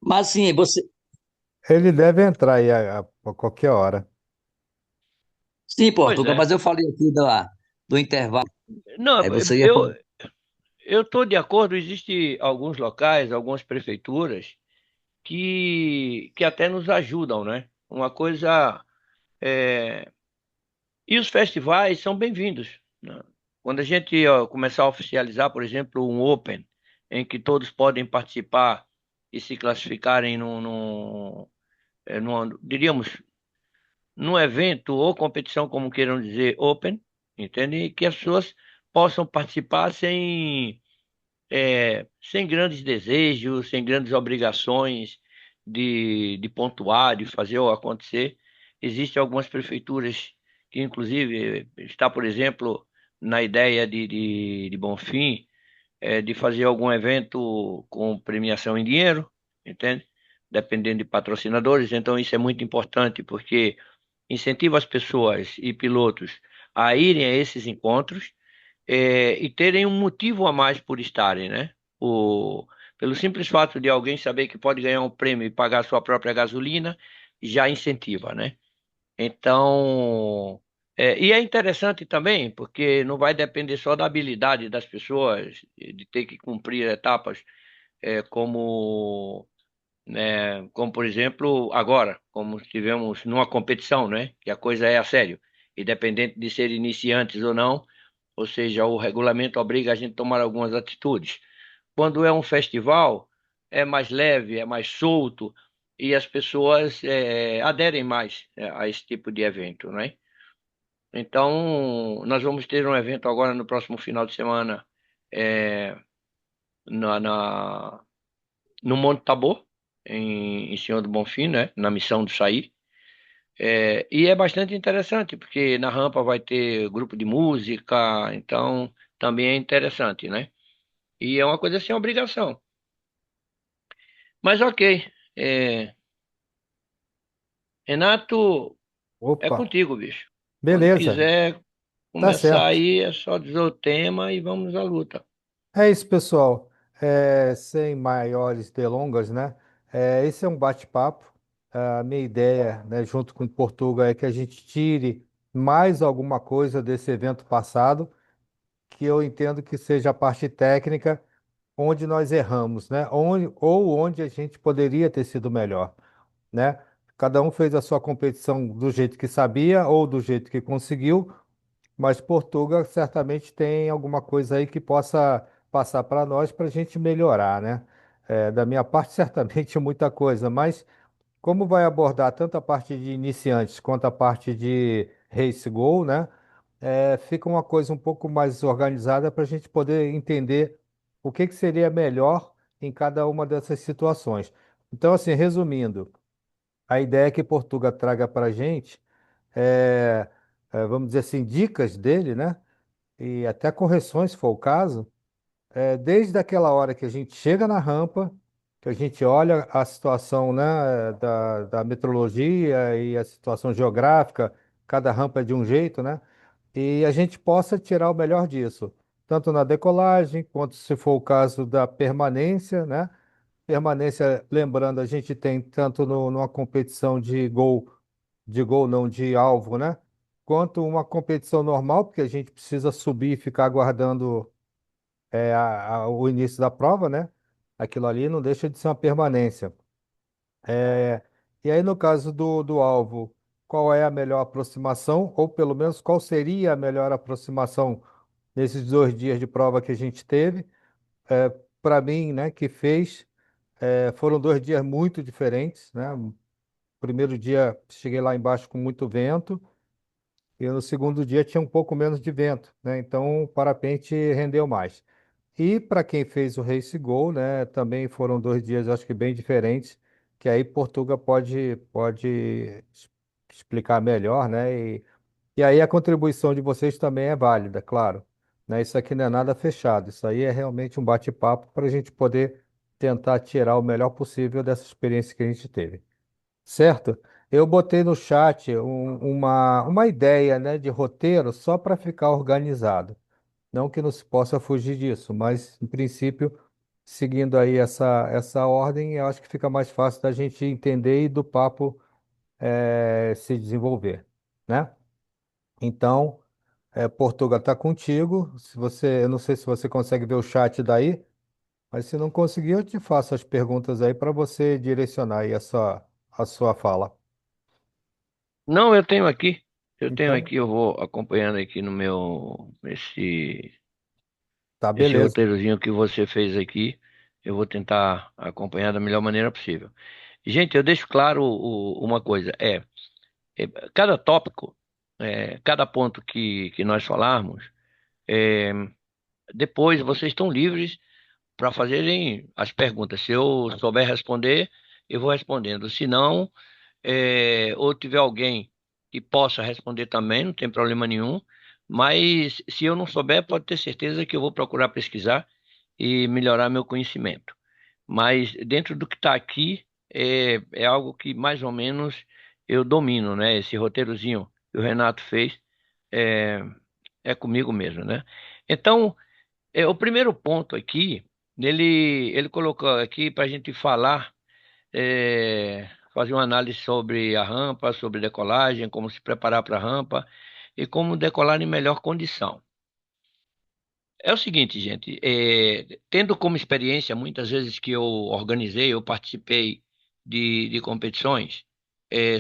Mas assim, você. Ele deve entrar aí a qualquer hora. Sim, Pois Portugal, é. mas eu falei aqui do intervalo. Não, Aí você ia falar. eu estou de acordo, existem alguns locais, algumas prefeituras que até nos ajudam, né? Uma coisa. é, E os festivais são bem-vindos, né? Quando a gente começar a oficializar, por exemplo, um Open, em que todos podem participar e se classificarem diríamos, num evento ou competição, como queiram dizer, Open, entende? E que as pessoas possam participar sem grandes desejos, sem grandes obrigações de pontuar, de fazer ou acontecer. Existem algumas prefeituras que, inclusive, está, por exemplo, na ideia de Bonfim, de fazer algum evento com premiação em dinheiro, entende? Dependendo de patrocinadores. Então, isso é muito importante, porque incentiva as pessoas e pilotos a irem a esses encontros e terem um motivo a mais por estarem, né? O, Pelo simples fato de alguém saber que pode ganhar um prêmio e pagar sua própria gasolina, já incentiva, né? Então, e é interessante também, porque não vai depender só da habilidade das pessoas de ter que cumprir etapas, como, né, como por exemplo agora, como tivemos numa competição, né? Que a coisa é a sério, independente de ser iniciantes ou não, ou seja, o regulamento obriga a gente a tomar algumas atitudes. Quando é um festival, é mais leve, é mais solto e as pessoas aderem mais a esse tipo de evento, né? Então, nós vamos ter um evento agora no próximo final de semana é, na, na- no Monte Tabor, em Senhor do Bonfim, né? Na Missão do Saí. E é bastante interessante, porque na rampa vai ter grupo de música, então também é interessante, né? E é uma coisa sem obrigação. Mas ok. É, Renato, é Opa, contigo, bicho. Quando beleza, quiser tá começar certo. aí, é só dizer o tema e vamos à luta. É isso, pessoal. Sem maiores delongas, né? Esse é um bate-papo. A minha ideia, né, junto com Portugal, é que a gente tire mais alguma coisa desse evento passado, que eu entendo que seja a parte técnica, onde nós erramos, né? Ou onde a gente poderia ter sido melhor, né? Cada um fez a sua competição do jeito que sabia ou do jeito que conseguiu. Mas Portugal certamente tem alguma coisa aí que possa passar para nós para a gente melhorar, né? Da minha parte, certamente muita coisa, mas como vai abordar tanto a parte de iniciantes quanto a parte de race goal, né? Fica uma coisa um pouco mais organizada para a gente poder entender o que que seria melhor em cada uma dessas situações. Então, assim, resumindo, a ideia é que Portugal traga para a gente, é, vamos dizer assim, dicas dele, né? E até correções, se for o caso, desde aquela hora que a gente chega na rampa, que a gente olha a situação, né, da meteorologia e a situação geográfica, cada rampa é de um jeito, né? E a gente possa tirar o melhor disso, tanto na decolagem, quanto se for o caso da permanência, né? Permanência, lembrando, a gente tem tanto numa competição de gol não, de alvo, né? Quanto uma competição normal, porque a gente precisa subir e ficar aguardando o início da prova, né? Aquilo ali não deixa de ser uma permanência. É, e aí, no caso do alvo, qual é a melhor aproximação, ou pelo menos qual seria a melhor aproximação nesses 2 dias de prova que a gente teve? Para mim, né, que fez, foram 2 dias muito diferentes, né? O primeiro dia cheguei lá embaixo com muito vento, e no segundo dia tinha um pouco menos de vento, né? Então o parapente rendeu mais. E para quem fez o Race Go, né, também foram 2 dias, eu acho que bem diferentes, que aí Portuga pode explicar melhor, né? E aí a contribuição de vocês também é válida, claro, né? Isso aqui não é nada fechado, isso aí é realmente um bate-papo para a gente poder tentar tirar o melhor possível dessa experiência que a gente teve. Certo? Eu botei no chat uma ideia, né, de roteiro só para ficar organizado. Não que não se possa fugir disso, mas, em princípio, seguindo aí essa ordem, eu acho que fica mais fácil da gente entender e do papo se desenvolver, né? Então, Portugal está contigo. Se você, eu não sei se você consegue ver o chat daí, mas se não conseguir, eu te faço as perguntas aí para você direcionar aí a sua fala. Não, eu tenho aqui, Então, eu vou acompanhando aqui no meu, tá, esse beleza. roteirozinho que você fez aqui, eu vou tentar acompanhar da melhor maneira possível. Gente, eu deixo claro uma coisa, é, cada tópico, cada ponto que nós falarmos, é, depois vocês estão livres para fazerem as perguntas. Se eu souber responder, eu vou respondendo. Se não, ou tiver alguém que possa responder também, não tem problema nenhum. Mas se eu não souber, pode ter certeza que eu vou procurar pesquisar e melhorar meu conhecimento. Mas dentro do que está aqui, é algo que mais ou menos eu domino, né? Esse roteirozinho que o Renato fez é, é comigo mesmo, né? Então, o primeiro ponto aqui, ele colocou aqui para a gente falar, fazer uma análise sobre a rampa, sobre decolagem, como se preparar para a rampa e como decolar em melhor condição. É o seguinte, gente, tendo como experiência, muitas vezes que eu organizei, eu participei de competições,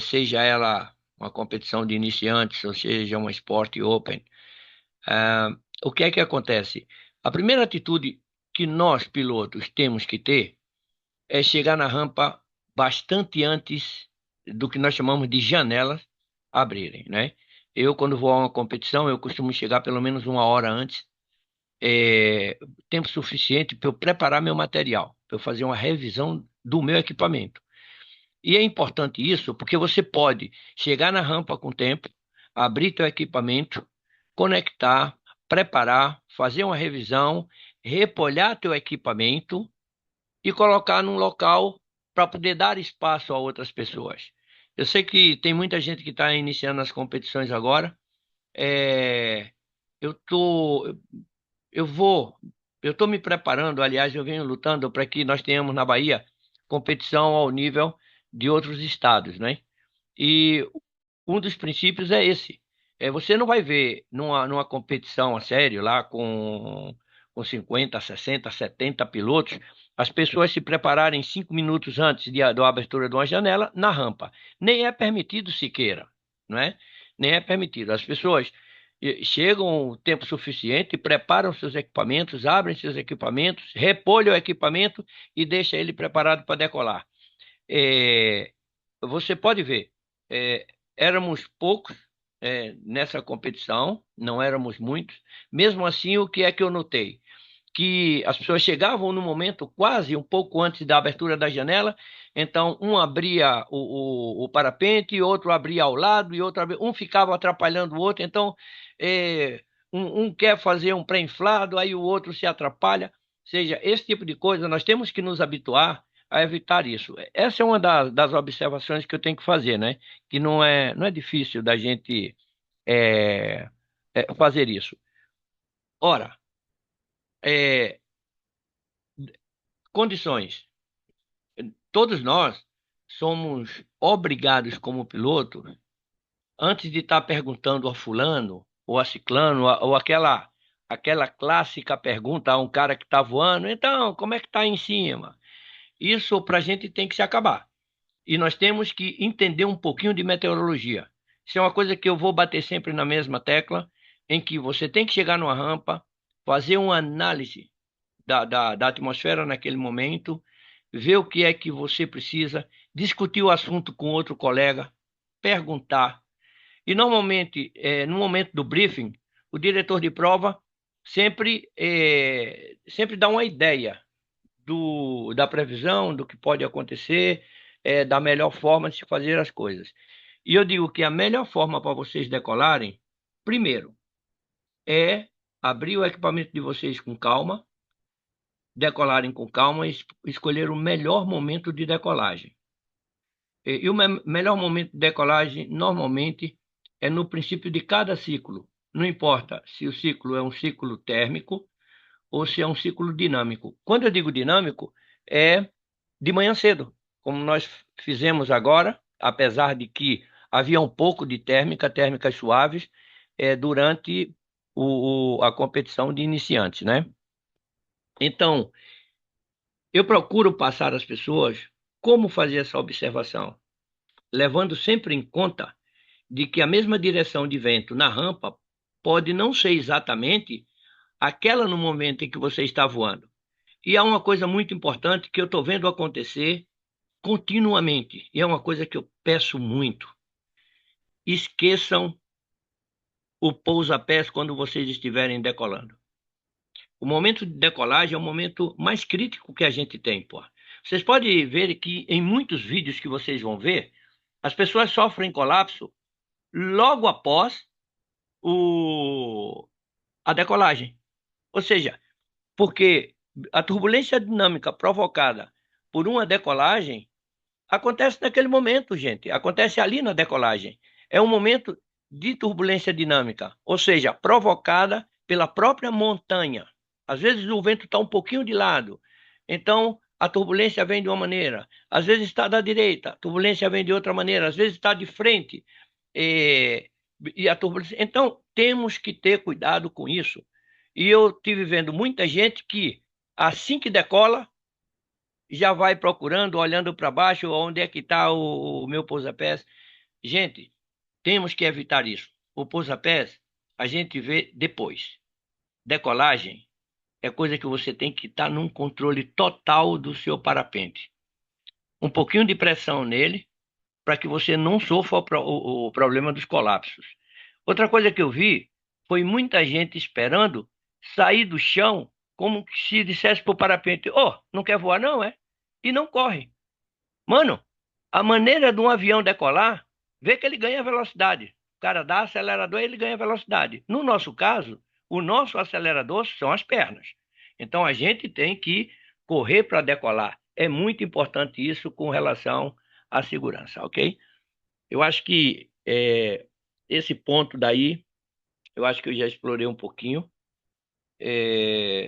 seja ela uma competição de iniciantes, ou seja, um esporte open, ah, o que é que acontece? A primeira atitude que nós, pilotos, temos que ter é chegar na rampa bastante antes do que nós chamamos de janelas abrirem, né? Eu, quando vou a uma competição, eu costumo chegar pelo menos uma hora antes, tempo suficiente para eu preparar meu material, para eu fazer uma revisão do meu equipamento. E é importante isso porque você pode chegar na rampa com tempo, abrir teu equipamento, conectar, preparar, fazer uma revisão, repolhar teu equipamento e colocar num local para poder dar espaço a outras pessoas. Eu sei que tem muita gente que está iniciando as competições agora. É, eu tô, eu vou, eu estou me preparando. Aliás, eu venho lutando para que nós tenhamos na Bahia competição ao nível de outros estados, né? E um dos princípios é esse. Você não vai ver numa competição a sério, lá com 50, 60, 70 pilotos, as pessoas se prepararem 5 minutos antes da abertura de uma janela na rampa. Nem é permitido sequer, não é? Nem é permitido. As pessoas chegam o tempo suficiente, preparam seus equipamentos, abrem seus equipamentos, repolham o equipamento e deixam ele preparado para decolar. É, você pode ver, é, éramos poucos nessa competição, não éramos muitos. Mesmo assim, o que é que eu notei? Que as pessoas chegavam no momento quase um pouco antes da abertura da janela, então um abria o parapente, outro abria ao lado, e outro um ficava atrapalhando o outro, então um quer fazer um pré-inflado, aí o outro se atrapalha. Ou seja, esse tipo de coisa nós temos que nos habituar a evitar isso. Essa é uma das observações que eu tenho que fazer, né? Que não é difícil da gente é, fazer isso. Ora, é, condições. Todos nós somos obrigados como piloto, antes de estar perguntando a fulano ou a ciclano, ou aquela clássica pergunta a um cara que está voando, então, como é que está em cima? Isso para a gente tem que se acabar. E nós temos que entender um pouquinho de meteorologia. Isso é uma coisa que eu vou bater sempre na mesma tecla, em que você tem que chegar numa rampa, fazer uma análise da atmosfera naquele momento, ver o que é que você precisa, discutir o assunto com outro colega, perguntar. E normalmente, no momento do briefing, o diretor de prova sempre dá uma ideia da previsão, do que pode acontecer, da melhor forma de se fazer as coisas. E eu digo que a melhor forma para vocês decolarem, primeiro, é abrir o equipamento de vocês com calma, decolarem com calma e escolher o melhor momento de decolagem. E o melhor momento de decolagem, normalmente, é no princípio de cada ciclo. Não importa se o ciclo é um ciclo térmico ou se é um ciclo dinâmico. Quando eu digo dinâmico, é de manhã cedo, como nós fizemos agora, apesar de que havia um pouco de térmicas suaves, durante a competição de iniciantes, né? Então, eu procuro passar às pessoas como fazer essa observação, levando sempre em conta de que a mesma direção de vento na rampa pode não ser exatamente aquela no momento em que você está voando. E há uma coisa muito importante que eu estou vendo acontecer continuamente, e é uma coisa que eu peço muito: esqueçam o pousa-pés quando vocês estiverem decolando. O momento de decolagem é o momento mais crítico que a gente tem, pô. Vocês podem ver que em muitos vídeos que vocês vão ver, as pessoas sofrem colapso logo após o... a decolagem. Ou seja, porque a turbulência dinâmica provocada por uma decolagem acontece naquele momento, gente. Acontece ali na decolagem. É um momento de turbulência dinâmica, ou seja, provocada pela própria montanha. Às vezes o vento está um pouquinho de lado, então a turbulência vem de uma maneira. Às vezes está da direita, a turbulência vem de outra maneira. Às vezes está de frente. eh, E a turbulência. Então temos que ter cuidado com isso. E eu tive vendo muita gente que, assim que decola, já vai procurando, olhando para baixo, onde é que está o meu pousa-pés. Gente, temos que evitar isso. O pousa-pés a gente vê depois. Decolagem é coisa que você tem que estar num controle total do seu parapente. Um pouquinho de pressão nele para que você não sofra o problema dos colapsos. Outra coisa que eu vi foi muita gente esperando sair do chão como se dissesse para o parapente: "Oh, não quer voar não, é?" E não corre. Mano, a maneira de um avião decolar, vê que ele ganha velocidade. O cara dá acelerador e ele ganha velocidade. No nosso caso, o nosso acelerador são as pernas. Então a gente tem que correr para decolar. É muito importante isso com relação à segurança, ok? Eu acho que esse ponto daí, eu acho que eu já explorei um pouquinho.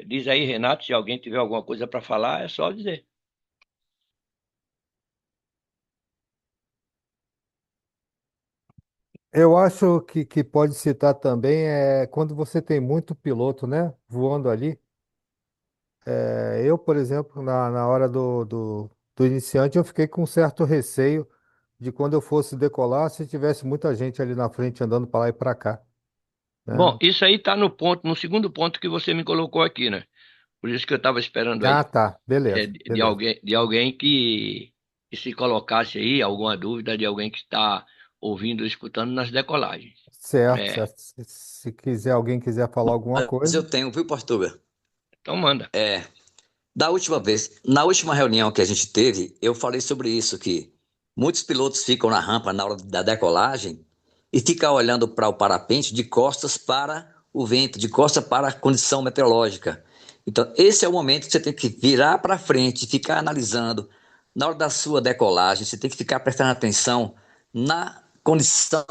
Diz aí, Renato, se alguém tiver alguma coisa para falar, é só dizer. Eu acho que pode citar também quando você tem muito piloto, né, voando ali. Eu, por exemplo, na hora do iniciante, eu fiquei com um certo receio de quando eu fosse decolar, se tivesse muita gente ali na frente andando para lá e para cá, Bom, né? isso aí está no ponto, no segundo ponto que você me colocou aqui, né? Por isso que eu estava esperando Ah, aí, tá. Beleza, beleza. de alguém que se colocasse aí alguma dúvida de alguém que está ouvindo, escutando nas decolagens. Certo, É, certo. Se quiser, alguém quiser falar alguma Mas coisa. eu tenho, viu, Portuga? então manda. Da última vez, na última reunião que a gente teve, eu falei sobre isso, que muitos pilotos ficam na rampa na hora da decolagem e ficam olhando para o parapente de costas para o vento, de costas para a condição meteorológica. Então, esse é o momento que você tem que virar para frente, ficar analisando. Na hora da sua decolagem, você tem que ficar prestando atenção na condição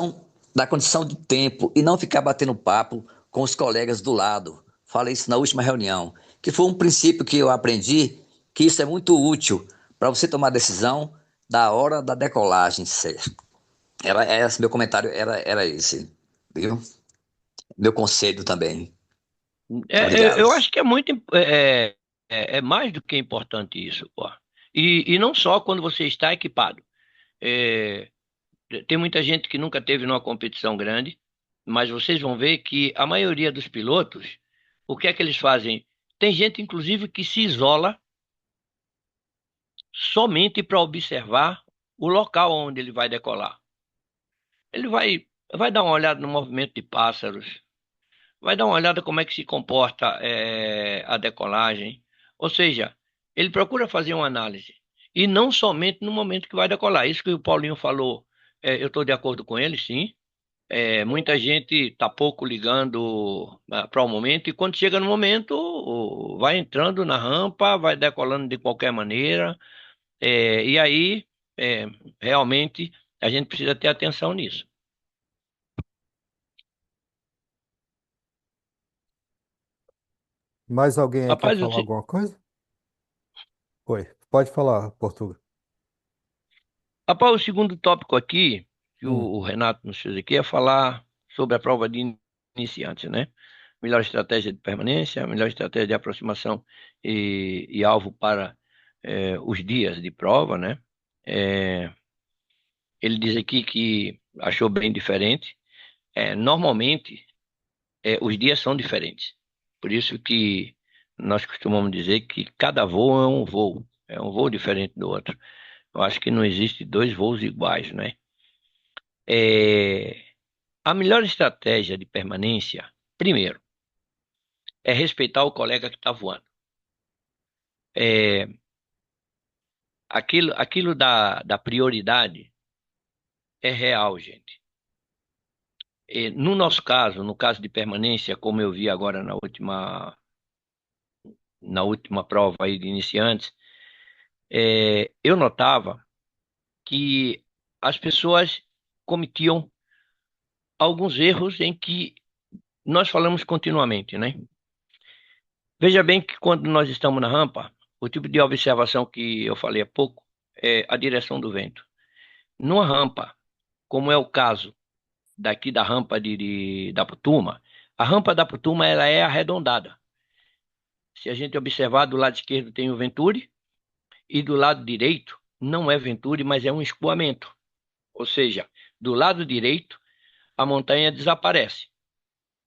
do tempo e não ficar batendo papo com os colegas do lado. Falei isso na última reunião, que foi um princípio que eu aprendi, que isso é muito útil para você tomar decisão da hora da decolagem. Meu comentário era esse, viu? Meu conselho também. Obrigado. Eu acho que é muito, é mais do que importante isso, pô. E não só quando você está equipado. É, Tem muita gente que nunca teve numa competição grande, mas vocês vão ver que a maioria dos pilotos, o que é que eles fazem? Tem gente, inclusive, que se isola somente para observar o local onde ele vai decolar. Ele vai dar uma olhada no movimento de pássaros, vai dar uma olhada como é que se comporta a decolagem. Ou seja, ele procura fazer uma análise. E não somente no momento que vai decolar. Isso que o Paulinho falou, eu estou de acordo com ele, sim. Muita gente está pouco ligando para o momento, e quando chega no momento, vai entrando na rampa, vai decolando de qualquer maneira, e aí é, realmente a gente precisa ter atenção nisso. Mais alguém aí quer Rapaz, falar alguma coisa? Oi, pode falar, Portuga. rapaz, o segundo tópico aqui, que o, Hum, o Renato nos fez aqui, é falar sobre a prova de iniciantes, né? Melhor estratégia de permanência, melhor estratégia de aproximação e alvo para os dias de prova, né? É, ele diz aqui que achou bem diferente. Normalmente, os dias são diferentes. Por isso que nós costumamos dizer que cada voo é um voo diferente do outro. Eu acho que não existe dois voos iguais, né? É, a melhor estratégia de permanência, primeiro, é respeitar o colega que está voando. É, aquilo da prioridade é real, gente. No nosso caso, no caso de permanência, como eu vi agora na última prova aí de iniciantes, eu notava que as pessoas cometiam alguns erros em que nós falamos continuamente, né? Veja bem que quando nós estamos na rampa, o tipo de observação que eu falei há pouco é a direção do vento. Numa rampa, como é o caso daqui da rampa da Putuma, a rampa da Putuma ela é arredondada. Se a gente observar, do lado esquerdo tem o Venturi e do lado direito não é Venturi, mas é um escoamento. Ou seja, do lado direito a montanha desaparece.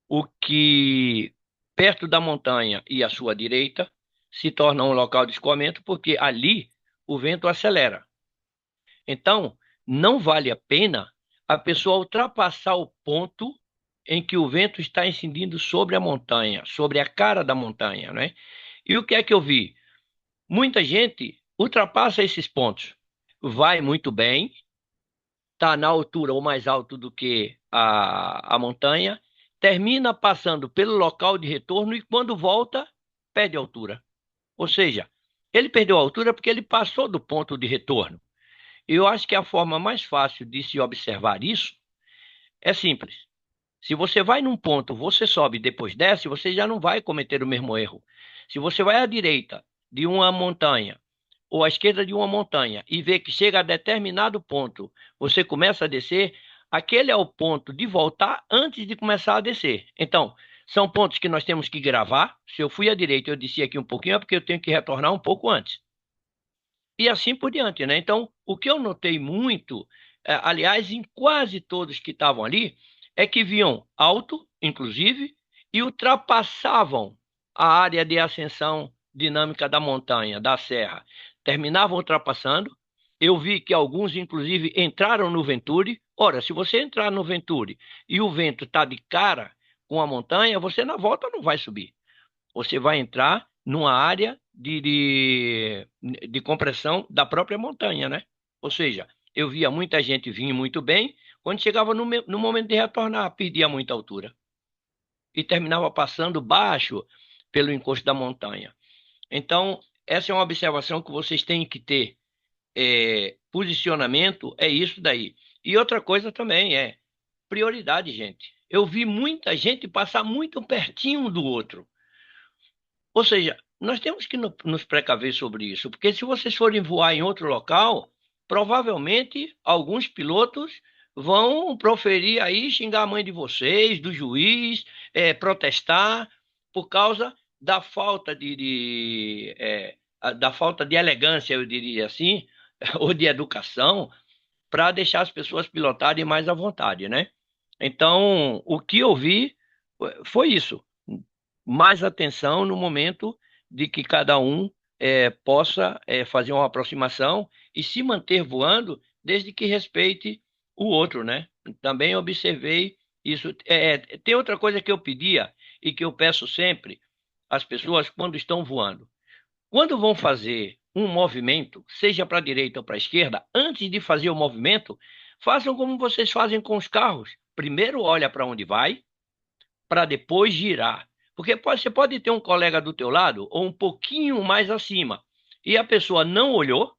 O que perto da montanha e à sua direita se torna um local de escoamento, porque ali o vento acelera. Então, não vale a pena a pessoa ultrapassar o ponto em que o vento está incidindo sobre a montanha, sobre a cara da montanha, né? E o que é que eu vi? Muita gente ultrapassa esses pontos, vai muito bem, está na altura ou mais alto do que a montanha, termina passando pelo local de retorno e quando volta, perde altura. Ou seja, ele perdeu a altura porque ele passou do ponto de retorno. Eu acho que a forma mais fácil de se observar isso é simples. Se você vai num ponto, você sobe e depois desce, você já não vai cometer o mesmo erro. Se você vai à direita de uma montanha ou à esquerda de uma montanha e vê que chega a determinado ponto, você começa a descer, aquele é o ponto de voltar antes de começar a descer. Então, são pontos que nós temos que gravar. Se eu fui à direita e eu desci aqui um pouquinho, é porque eu tenho que retornar um pouco antes. E assim por diante, né? Então, o que eu notei muito, aliás, em quase todos que estavam ali, é que vinham alto, inclusive, e ultrapassavam a área de ascensão dinâmica da montanha, da serra. Terminavam ultrapassando. Eu vi que alguns, inclusive, entraram no Venturi. Ora, se você entrar no Venturi e o vento está de cara com a montanha, você na volta não vai subir. Você vai entrar numa área de compressão da própria montanha, né? Ou seja, eu via muita gente vir muito bem, quando chegava no momento de retornar, perdia muita altura e terminava passando baixo pelo encosto da montanha. Então, essa é uma observação que vocês têm que ter. Posicionamento é isso daí. E outra coisa também é prioridade, gente. Eu vi muita gente passar muito pertinho um do outro. Ou seja, nós temos que nos precaver sobre isso, porque se vocês forem voar em outro local, provavelmente alguns pilotos vão proferir aí, xingar a mãe de vocês, do juiz, protestar por causa da falta da falta de elegância, eu diria assim, ou de educação, para deixar as pessoas pilotarem mais à vontade, né? Então, o que eu vi foi isso, mais atenção no momento de que cada um possa fazer uma aproximação e se manter voando, desde que respeite o outro, né? Também observei isso. Tem outra coisa que eu pedia e que eu peço sempre às pessoas quando estão voando. Quando vão fazer um movimento, seja para a direita ou para a esquerda, antes de fazer o movimento, façam como vocês fazem com os carros. Primeiro olha para onde vai, para depois girar. Porque você pode ter um colega do teu lado ou um pouquinho mais acima e a pessoa não olhou,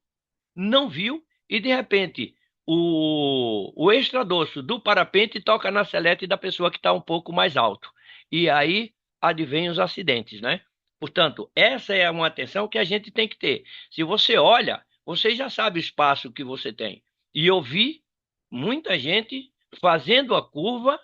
não viu e de repente o extradorso do parapente toca na selete da pessoa que está um pouco mais alto. E aí advém os acidentes, né? Portanto, essa é uma atenção que a gente tem que ter. Se você olha, você já sabe o espaço que você tem. E eu vi muita gente fazendo a curva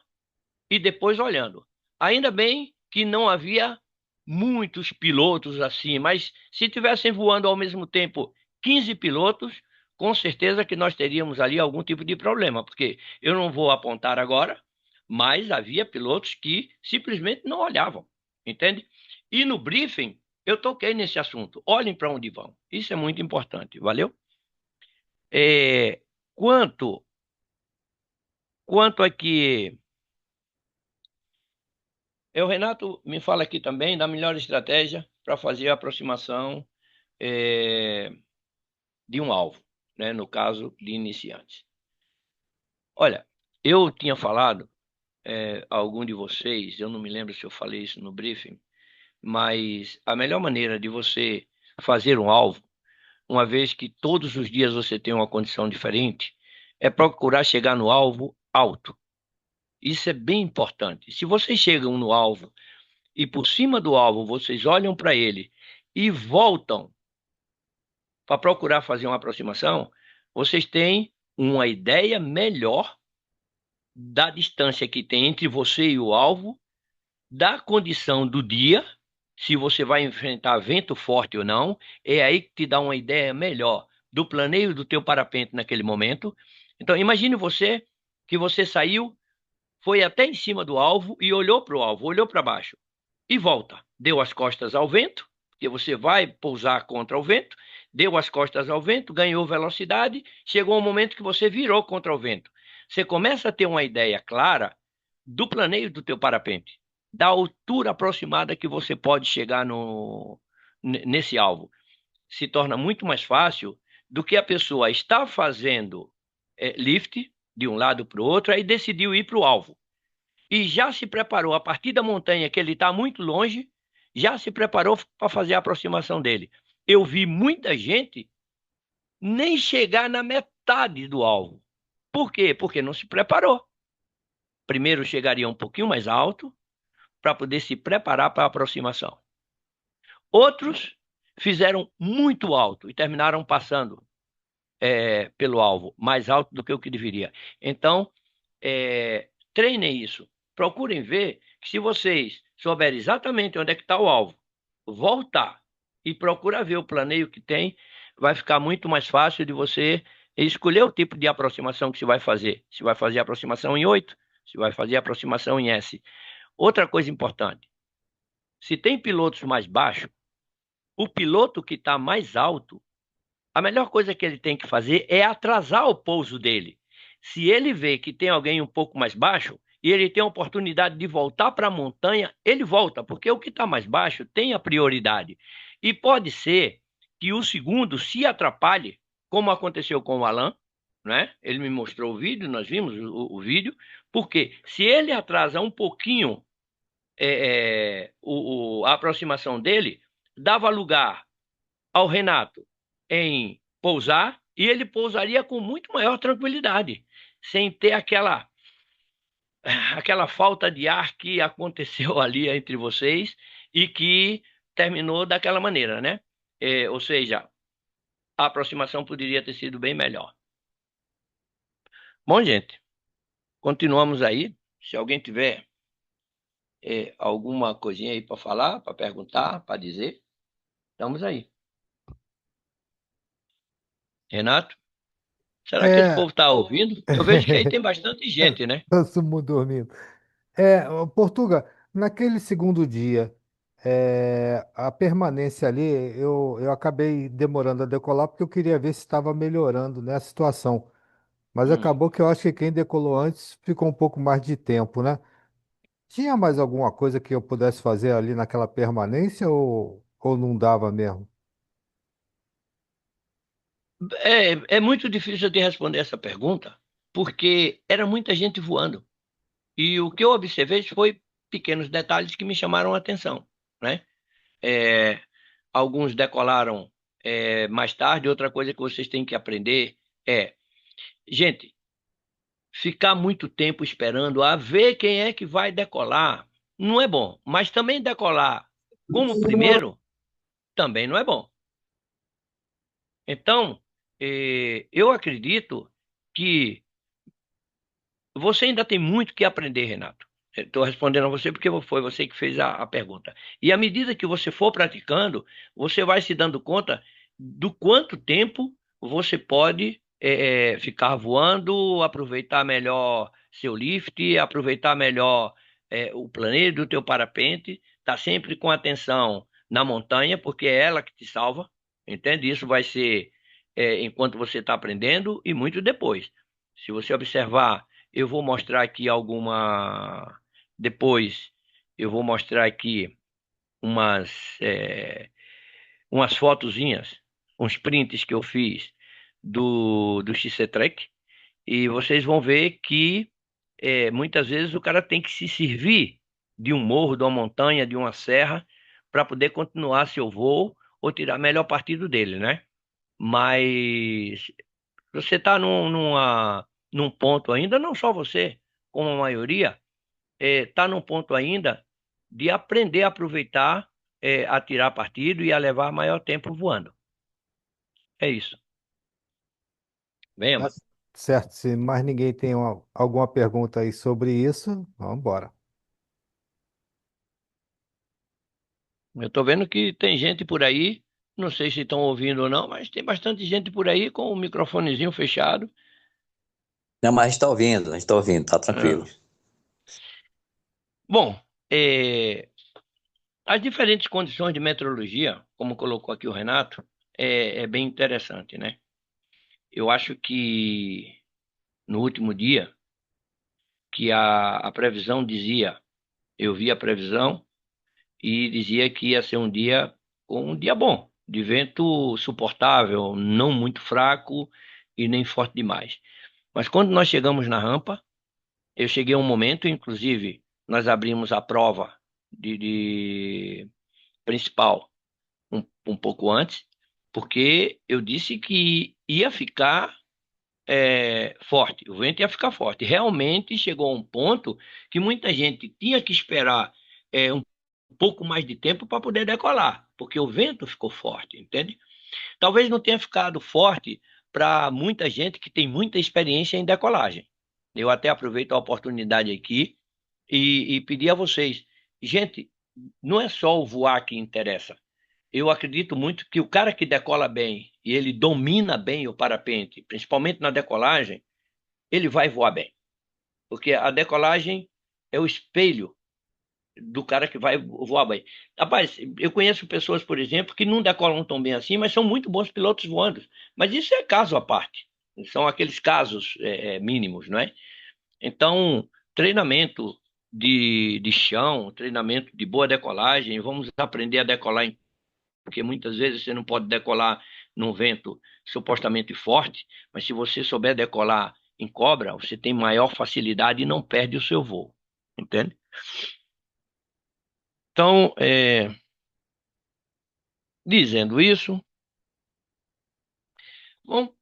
e depois olhando. Ainda bem que não havia muitos pilotos assim, mas se tivessem voando ao mesmo tempo 15 pilotos, com certeza que nós teríamos ali algum tipo de problema, porque eu não vou apontar agora, mas havia pilotos que simplesmente não olhavam, entende? E no briefing eu toquei nesse assunto. Olhem para onde vão. Isso é muito importante, valeu? É, quanto quanto a que o Renato me fala aqui também da melhor estratégia para fazer a aproximação é, de um alvo, né? No caso de iniciantes. Olha, eu tinha falado a algum de vocês, eu não me lembro se eu falei isso no briefing, mas a melhor maneira de você fazer um alvo, uma vez que todos os dias você tem uma condição diferente, é procurar chegar no alvo alto. Isso é bem importante. Se vocês chegam no alvo e por cima do alvo vocês olham para ele e voltam para procurar fazer uma aproximação, vocês têm uma ideia melhor da distância que tem entre você e o alvo, da condição do dia, se você vai enfrentar vento forte ou não, é aí que te dá uma ideia melhor do planeio do teu parapente naquele momento. Então, imagine você que você saiu, foi até em cima do alvo e olhou para o alvo, olhou para baixo e volta. Deu as costas ao vento, porque você vai pousar contra o vento, deu as costas ao vento, ganhou velocidade, chegou um momento que você virou contra o vento. Você começa a ter uma ideia clara do planeio do teu parapente, da altura aproximada que você pode chegar nesse alvo. Se torna muito mais fácil do que a pessoa estar fazendo lift de um lado para o outro, aí decidiu ir para o alvo e já se preparou a partir da montanha, que ele está muito longe, já se preparou para fazer a aproximação dele. Eu vi muita gente nem chegar na metade do alvo. Por quê? Porque não se preparou. Primeiro chegaria um pouquinho mais alto para poder se preparar para a aproximação. Outros fizeram muito alto e terminaram passando pelo alvo, mais alto do que o que deveria. Então, treinem isso. Procurem ver que se vocês souberem exatamente onde é que está o alvo, voltar e procurar ver o planeio que tem, vai ficar muito mais fácil de você escolher o tipo de aproximação que você vai fazer. Se vai fazer aproximação em 8, se vai fazer aproximação em S. Outra coisa importante, se tem pilotos mais baixos, o piloto que está mais alto, a melhor coisa que ele tem que fazer é atrasar o pouso dele. Se ele vê que tem alguém um pouco mais baixo e ele tem a oportunidade de voltar para a montanha, ele volta, porque o que está mais baixo tem a prioridade. E pode ser que o segundo se atrapalhe, como aconteceu com o Alan, né? Ele me mostrou o vídeo, nós vimos o vídeo, porque se ele atrasa um pouquinho a aproximação dele, dava lugar ao Renato em pousar e ele pousaria com muito maior tranquilidade, sem ter aquela falta de ar que aconteceu ali entre vocês e que terminou daquela maneira, né? Ou seja, a aproximação poderia ter sido bem melhor. Bom, gente, continuamos aí. Se alguém tiver alguma coisinha aí para falar, para perguntar, para dizer, estamos aí. Renato? Será que esse É, povo está ouvindo? Eu vejo que aí tem bastante gente, né? todo mundo dormindo. Ô, Portuga, naquele segundo dia, a permanência ali, eu acabei demorando a decolar porque eu queria ver se estava melhorando, né, a situação. Mas Hum. acabou que eu acho que quem decolou antes ficou um pouco mais de tempo, né? Tinha mais alguma coisa que eu pudesse fazer ali naquela permanência ou não dava mesmo? É muito difícil de responder essa pergunta, porque era muita gente voando. E o que eu observei foi pequenos detalhes que me chamaram a atenção, né? É, alguns decolaram mais tarde. Outra coisa que vocês têm que aprender é, gente, ficar muito tempo esperando a ver quem é que vai decolar não é bom, mas também decolar como o primeiro, também não é bom. Então, eu acredito que você ainda tem muito que aprender, Renato. Estou respondendo a você porque foi você que fez a pergunta. E à medida que você for praticando, você vai se dando conta do quanto tempo você pode ficar voando, aproveitar melhor seu lift, aproveitar melhor o planeio do teu parapente, tá sempre com atenção na montanha, porque é ela que te salva, entende? Isso vai ser enquanto você está aprendendo e muito depois. Se você observar, eu vou mostrar aqui alguma. Depois, eu vou mostrar aqui umas, umas fotozinhas, uns prints que eu fiz do XC-Trek, e vocês vão ver que muitas vezes o cara tem que se servir de um morro, de uma montanha, de uma serra, para poder continuar seu voo ou tirar melhor partido dele, né? Mas você está num ponto ainda, não só você, como a maioria, está num ponto ainda de aprender a aproveitar, a tirar partido e a levar maior tempo voando. É isso. Venha, Tá mano. certo, se mais ninguém tem alguma pergunta aí sobre isso, vamos embora. Eu estou vendo que tem gente por aí, não sei se estão ouvindo ou não, mas tem bastante gente por aí com o microfonezinho fechado. Não, mas a gente está ouvindo, tá tranquilo. Ah. Bom, as diferentes condições de meteorologia, como colocou aqui o Renato, é bem interessante, né? Eu acho que no último dia, que a previsão dizia, eu vi a previsão e dizia que ia ser um dia bom, de vento suportável, não muito fraco e nem forte demais. Mas quando nós chegamos na rampa, eu cheguei a um momento, inclusive, nós abrimos a prova de principal um pouco antes, porque eu disse que ia ficar forte, o vento ia ficar forte. Realmente chegou a um ponto que muita gente tinha que esperar um pouco mais de tempo para poder decolar, porque o vento ficou forte, entende? Talvez não tenha ficado forte para muita gente que tem muita experiência em decolagem. Eu até aproveito a oportunidade aqui e pedir a vocês, gente, não é só o voar que interessa. Eu acredito muito que o cara que decola bem e ele domina bem o parapente, principalmente na decolagem, ele vai voar bem. Porque a decolagem é o espelho do cara que vai voar bem. Rapaz, eu conheço pessoas, por exemplo, que não decolam tão bem assim, mas são muito bons pilotos voando. Mas isso é caso à parte. São aqueles casos mínimos, não é? Então, treinamento de chão, treinamento de boa decolagem, vamos aprender a decolar, porque muitas vezes você não pode decolar num vento supostamente forte, mas se você souber decolar em cobra, você tem maior facilidade e não perde o seu voo, entende? Então, dizendo isso,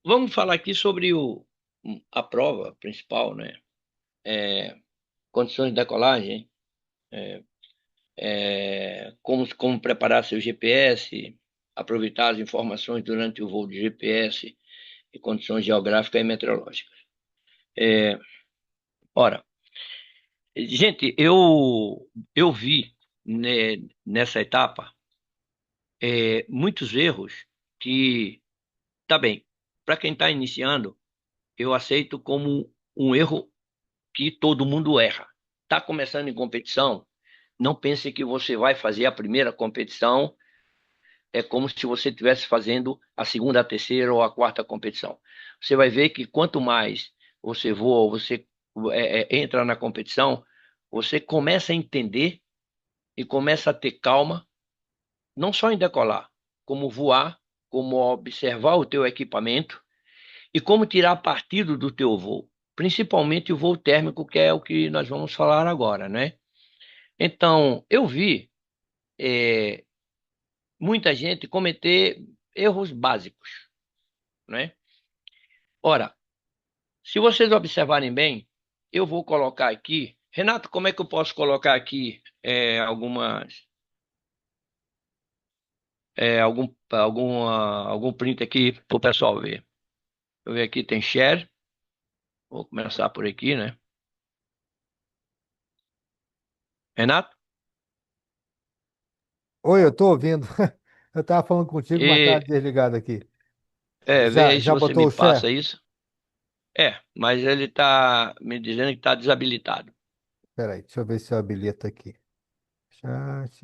vamos falar aqui sobre a prova principal, né? Condições de decolagem, como preparar seu GPS, aproveitar as informações durante o voo de GPS e condições geográficas e meteorológicas. Ora, gente, eu vi, né, nessa etapa muitos erros que, tá bem, para quem está iniciando, eu aceito como um erro que todo mundo erra. Está começando em competição, não pense que você vai fazer a primeira competição, é como se você estivesse fazendo a segunda, a terceira ou a quarta competição. Você vai ver que quanto mais você voa, você entra na competição, você começa a entender e começa a ter calma, não só em decolar, como voar, como observar o teu equipamento e como tirar partido do teu voo, principalmente o voo térmico, que é o que nós vamos falar agora, né? Então, eu vi muita gente cometer erros básicos, né? Ora, se vocês observarem bem, eu vou colocar aqui. Renato, como é que eu posso colocar aqui algumas. algum print aqui para o pessoal ver. Eu ver aqui, tem share. Vou começar por aqui, né? Renato? Oi, eu tô ouvindo. Eu tava falando contigo, mas tava E, desligado aqui. vê Já, aí se já você botou me o share? passa isso. Mas ele está me dizendo que está desabilitado. Peraí, deixa eu ver se eu habilito aqui. Chat.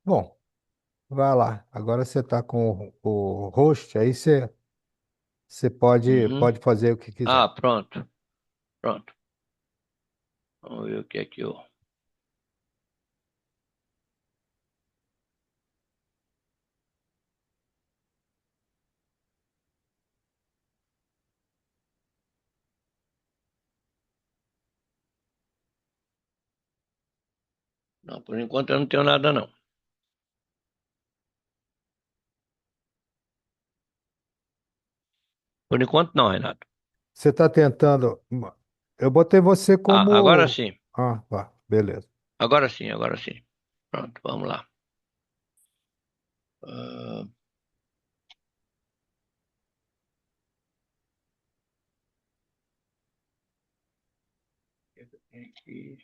Bom, vai lá. Agora você tá com o host, aí você Uhum. pode fazer o que quiser. Ah, pronto. Pronto. Vamos ver o que é que eu. Não, por enquanto eu não tenho nada, não. Por enquanto não, Renato. Você tá tentando. Eu botei você Ah, agora como. sim. Ah, tá, beleza. Agora sim, agora sim. Pronto, vamos lá. Ah, aqui.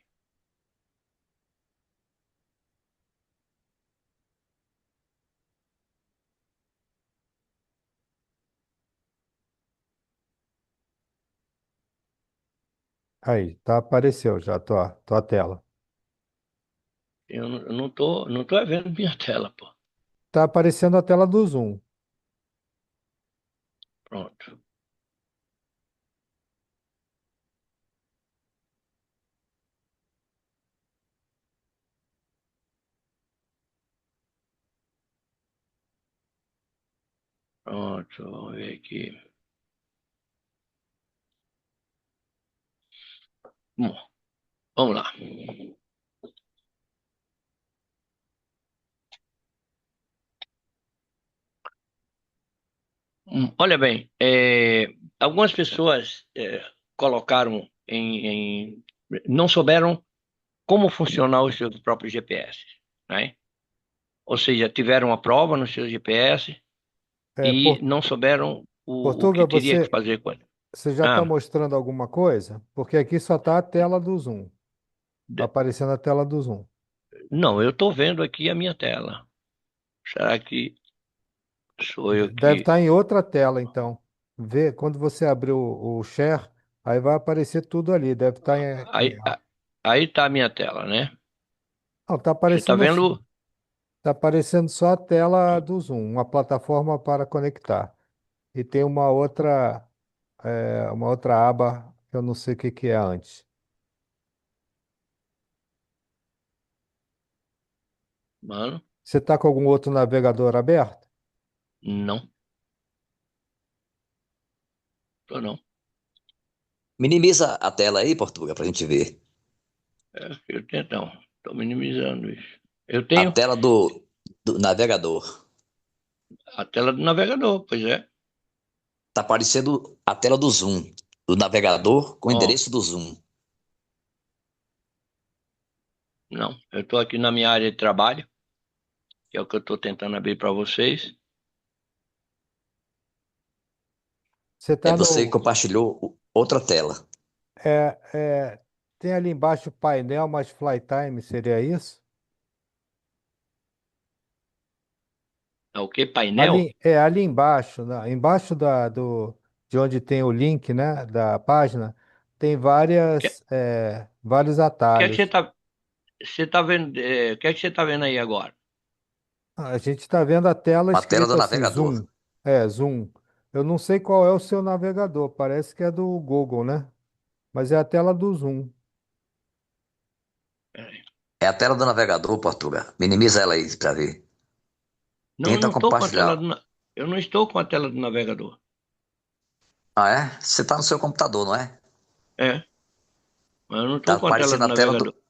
Aí, tá, apareceu já tua tela. Eu não tô vendo minha tela, pô. Tá aparecendo a tela do Zoom. Pronto. Pronto, vamos ver aqui. Bom, vamos lá. Olha bem, algumas pessoas colocaram não souberam como funcionar os seus próprios GPS, né? Ou seja, tiveram a prova no seu GPS É, e não souberam o que Portuga, teria que fazer com ele. você já está Ah, mostrando alguma coisa? Porque aqui só tá a tela do Zoom. Tá de- aparecendo a tela do Zoom. não, eu estou vendo aqui a minha tela. Será que sou eu Deve que. estar em outra tela, então. Vê, quando você abrir o share, aí vai aparecer tudo ali. Deve estar Aí, aí está a minha tela, né? não, Você está vendo? tá aparecendo só a tela do Zoom, uma plataforma para conectar. E tem uma outra aba que eu não sei o que que é antes. Mano, Você está com algum outro navegador aberto? não, tô não. Minimiza a tela aí, Portuga, para a gente ver. Eu tenho, então, estou minimizando isso. Eu A tenho tela do navegador. a tela do navegador, pois é. Tá aparecendo a tela do Zoom, do navegador com o Ó, endereço do Zoom. não, eu estou aqui na minha área de trabalho, que é o que eu estou tentando abrir para vocês. Você É está você no. compartilhou outra tela. É, tem ali embaixo painel mais flight time, seria isso? É o que? Painel? Ali embaixo, embaixo de onde tem o link, né, da página, tem O que, vários que é que atalhos. você tá vendo? O que é que você tá vendo aí agora? A gente está vendo a tela A tela do escrita assim, navegador. Zoom. É, Zoom. Eu não sei qual é o seu navegador, parece que é do Google, né? Mas é a tela do Zoom. Peraí. É a tela do navegador, Portuga. Minimiza ela aí para ver. Não, eu Tenta não estou com a tela compartilhar. eu não estou com a tela do navegador. Ah, é? Você tá no seu computador, não é? É, mas eu não Tá estou com a tela aparecendo do a tela do. navegador.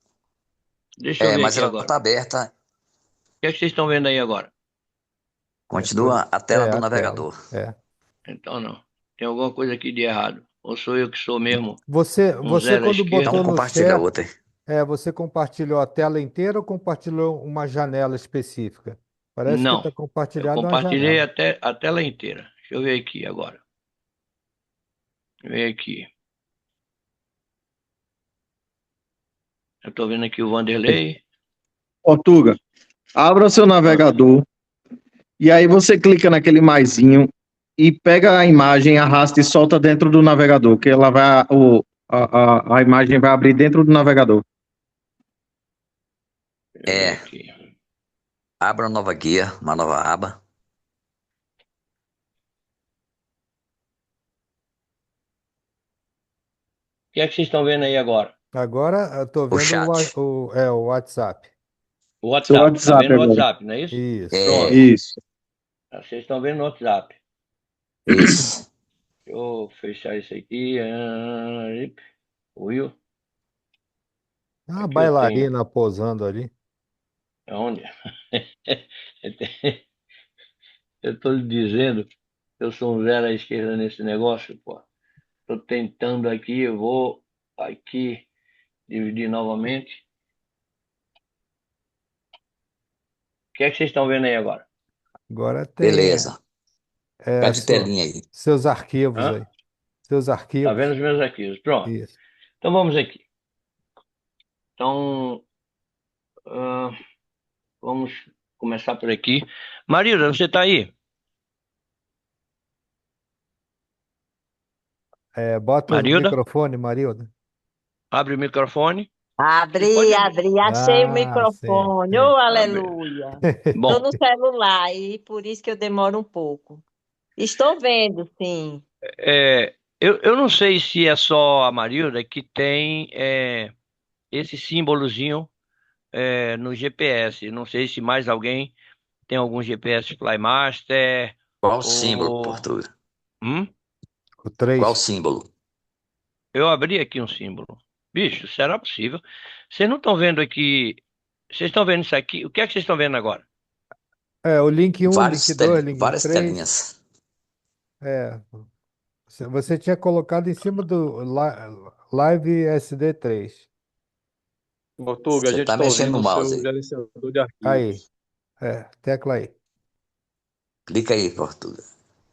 Deixa eu É, ver mas aqui ela agora. tá aberta. O que é que vocês estão vendo aí agora? Continua a tela do A tela. navegador. É. Então não. Tem alguma coisa aqui de errado. Ou sou eu que sou mesmo um Você zero à quando esquerda? Então botou no compartilha chat, outra. você compartilhou a tela inteira ou compartilhou uma janela específica? Parece que Não, está eu compartilhado uma compartilhei janela. até a tela inteira. Deixa eu ver aqui agora. Ver aqui. Eu estou vendo aqui o Vanderlei. Portuga, abra o seu Ah, navegador e aí você clica naquele maisinho e pega a imagem, arrasta e solta dentro do navegador, que ela vai, a imagem vai abrir dentro do navegador. deixa eu ver É, aqui. abra uma nova guia, uma nova aba. O que é que vocês estão vendo aí agora? Agora eu estou O vendo chat. o WhatsApp. O Seu WhatsApp. Tá WhatsApp vendo o agora. WhatsApp, não é isso? Isso. Pronto. É, Isso. Vocês estão vendo o WhatsApp. isso. Deixa eu fechar isso aqui. Will. A Aqui eu tenho. bailarina posando ali. Aonde? Eu tô lhe dizendo, eu sou um zero à esquerda nesse negócio, pô. Tô tentando aqui, eu vou aqui dividir novamente. O que é que vocês estão vendo aí agora? Agora tem Beleza. é, Pede só- telinha aí. seus arquivos Hã? aí. Seus Tá vendo arquivos. os meus arquivos? Pronto. Isso. Então vamos aqui. Então, ah, vamos começar por aqui. Marilda, você tá aí? Bota o Marilda, microfone, Marilda. abre o microfone. Você Abri, pode abrir. abri, achei o Ah, sim, microfone. sim. Oh, Abre. aleluia. Estou Bom, no celular e por isso que eu demoro um pouco. Estou vendo, sim. eu não sei se é só a Marilda que tem esse símbolozinho no GPS. Não sei se mais alguém tem algum GPS Flymaster Qual o símbolo, ou... Portuga? Hum? O Qual o 3. símbolo? Eu abri aqui um símbolo. Bicho, será possível? Vocês não estão vendo aqui... Vocês estão vendo isso aqui? O que é que vocês estão vendo agora? O link 1, link 2, link Várias 3. telinhas. É, você tinha colocado em cima do Live SD3. Portuga, a Você gente tá está mexendo ouvindo no o mouse seu aí. gerenciador de Aí, arquivos. tecla aí. Clica aí, Portuga.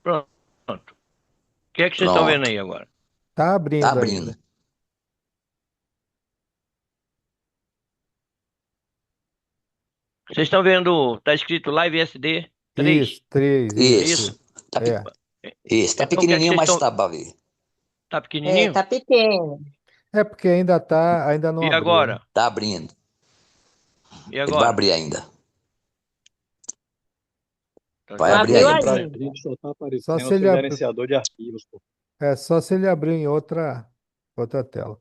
Pronto. O que é que vocês estão vendo Pronto. aí agora? Tá Tá abrindo abrindo. ainda. Vocês estão vendo... Tá escrito Live SD 3. Isso, 3, É isso, isso? Isso. isso. É. Isso. Tá Então o que é que pequenininho, vocês mas estão... tá pra ver. Tá pequenininho? Tá pequeno. É porque ainda não E abriu, né? agora? Tá abrindo. E Ele vai agora? abrir ainda. Então Vai Não já abrir abriu. abriu Portuga, ainda. para a ainda. gente só está Só aparecendo se o seu ele, gerenciador de arquivos. Pô. só se ele abrir em outra tela.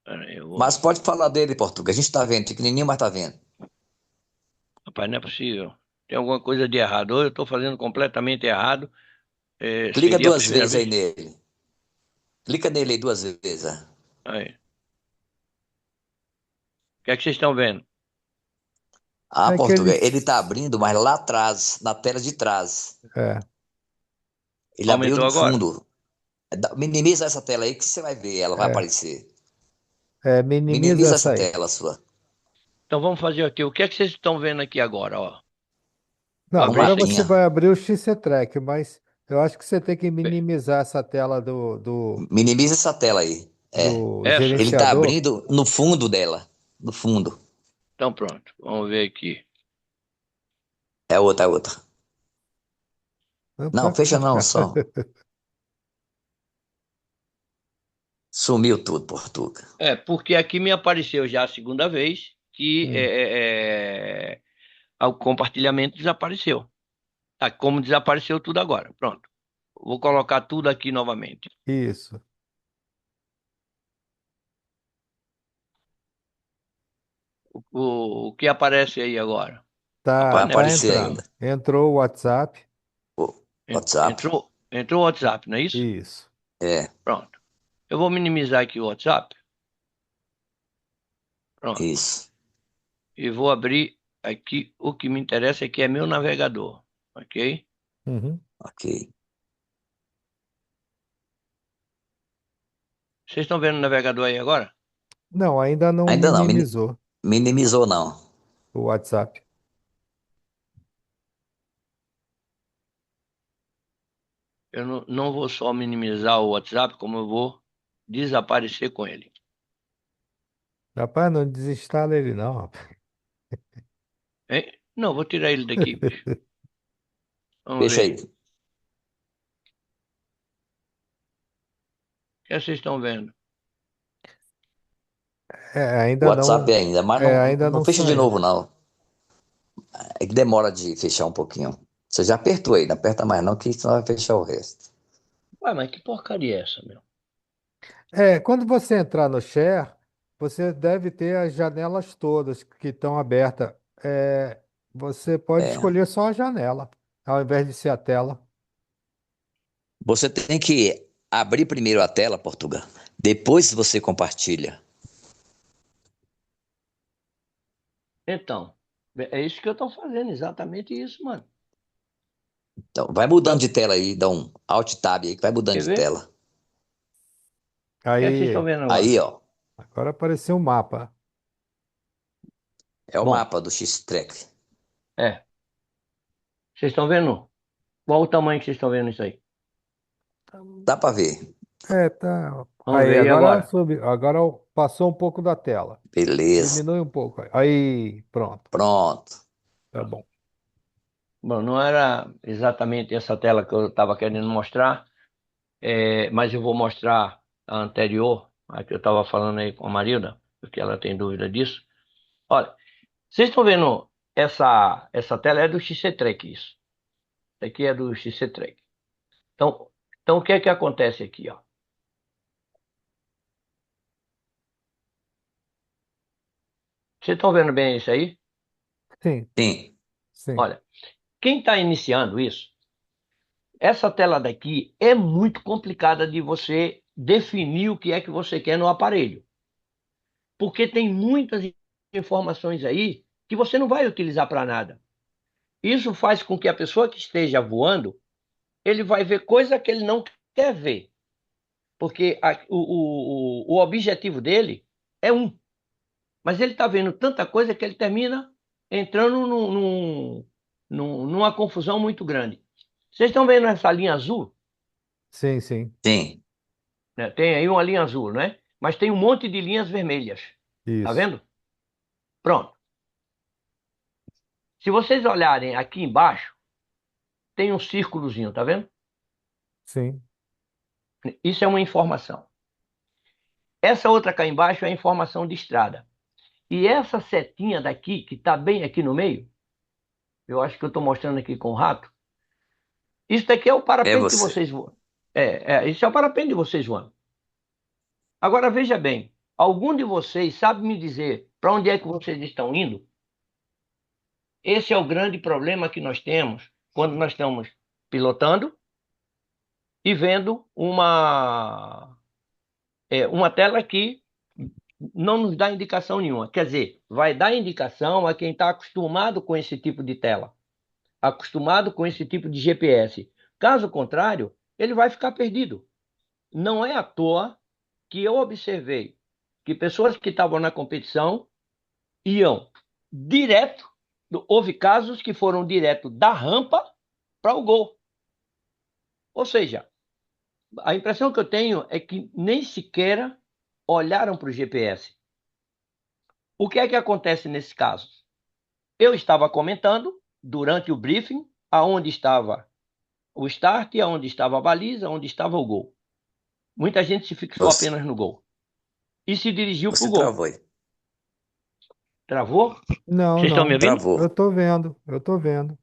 Pera aí, eu vou... Mas pode falar dele, Portuga. A gente tá vendo. Pequenininho, mas tá vendo. Rapaz, não é possível. Tem alguma coisa de errado. Ou eu estou fazendo completamente errado. Clica Seria a duas primeira vezes aí vez? nele. Clica nele aí duas vezes. Aí. O que é que vocês estão vendo? Ah, É que ele. Portuga, ele tá abrindo, mas lá atrás, na tela de trás. É, Ele abriu Aumentou no agora? fundo. Minimiza essa tela aí que você vai ver, ela vai é, aparecer. minimiza Minimiza essa essa aí. tela sua. Então vamos fazer aqui. O que é que vocês estão vendo aqui agora, ó? Não, Eu Um abri agora isso aqui. você mapinha. vai abrir o XC-Track, mas eu acho que você tem que minimizar essa tela Minimiza essa tela aí. É. do Essa? Ele tá gerenciador. abrindo no fundo dela. No fundo. Então pronto. Vamos ver aqui. É outra, é outra. Não, Opa. fecha não, só. Sumiu tudo, Portuga. Porque aqui me apareceu já a segunda vez que Hum, o compartilhamento desapareceu. Tá, como desapareceu tudo agora. Pronto. Vou colocar tudo aqui novamente. isso. O que aparece aí agora? Vai Rapaz, não é Tá aparecer possível. entrando. ainda. Entrou o WhatsApp. O WhatsApp. Entrou o WhatsApp, não é isso? Isso. É, Pronto. Eu vou minimizar aqui o WhatsApp. Pronto. isso. E vou abrir aqui. O que me interessa aqui é meu navegador. Ok? Uhum. Ok. Vocês estão vendo o navegador aí agora? Não, ainda não Ainda não, minimizou minimizou não. o WhatsApp. Eu não vou só minimizar o WhatsApp, como eu vou desaparecer com ele. Rapaz, não desinstala ele não, rapaz. Hein? Não, vou tirar ele daqui, bicho. Vamos Deixa aí. ver. O que vocês estão vendo? Ainda WhatsApp não, ainda, mas não, ainda não não fecha de saiu. novo, não. É que demora de fechar um pouquinho. Você já apertou aí, não aperta mais não, que senão vai fechar o resto. Ué, mas que porcaria é essa, meu? Quando você entrar no Share, você deve ter as janelas todas que estão abertas. Você pode É. escolher só a janela, ao invés de ser a tela. Você tem que abrir primeiro a tela, Portugal. Depois você compartilha. Então, é isso que eu tô fazendo, exatamente isso, mano. Então, vai mudando Vai- de tela aí, dá um Alt Tab aí que vai mudando Quer de ver? tela. O que é que vocês estão Aí, vendo agora? Aí, ó, agora apareceu o mapa. é o Bom, mapa do X-Track. é. Vocês estão vendo? Qual o tamanho que vocês estão vendo isso aí? Dá pra ver. Tá. Vamos Aí, ver, e agora agora? subiu, agora passou um pouco da tela. Beleza. Diminui um pouco. Aí, pronto. Pronto. Tá bom. Bom, não era exatamente essa tela que eu estava querendo mostrar, mas eu vou mostrar a anterior, a que eu estava falando aí com a Marilda, porque ela tem dúvida disso. Olha, vocês estão vendo essa tela é do XC-Track, isso. Isso aqui é do XC-Track. Então, o que é que acontece aqui, ó? Vocês estão vendo bem isso aí? Sim, Sim. sim. Olha, quem está iniciando isso, essa tela daqui é muito complicada de você definir o que é que você quer no aparelho, porque tem muitas informações aí que você não vai utilizar para nada. Isso faz com que a pessoa que esteja voando, ele vai ver coisa que ele não quer ver, porque o objetivo dele é um, mas ele está vendo tanta coisa que ele termina entrando numa confusão muito grande. Vocês estão vendo essa linha azul? Sim, sim. Sim. Né? Tem aí uma linha azul, né? Mas tem um monte de linhas vermelhas. Tá Isso. vendo? Pronto. Se vocês olharem aqui embaixo, tem um círculozinho, tá vendo? Sim. Isso é uma informação. Essa outra cá embaixo é a informação de estrada. E essa setinha daqui, que está bem aqui no meio, eu acho que eu estou mostrando aqui com o rato, isso daqui é o É parapente de você. vocês voando. Isso é o parapente de vocês voando. Agora veja bem, algum de vocês sabe me dizer para onde é que vocês estão indo? Esse é o grande problema que nós temos quando nós estamos pilotando e vendo uma tela que não nos dá indicação nenhuma. Quer dizer, vai dar indicação a quem está acostumado com esse tipo de tela, acostumado com esse tipo de GPS. Caso contrário, ele vai ficar perdido. Não é à toa que eu observei que pessoas que estavam na competição iam direto, houve casos que foram direto da rampa para o gol. Ou seja, a impressão que eu tenho é que nem sequer olharam para o GPS. O que é que acontece nesse caso? Eu estava comentando durante o briefing aonde estava o start, aonde estava a baliza, onde estava o gol. Muita gente se fixou Você, apenas no gol e se dirigiu para o você gol. travou aí. Travou? Não, Vocês estão me não. ouvindo? Eu Travou. tô vendo. Eu tô vendo.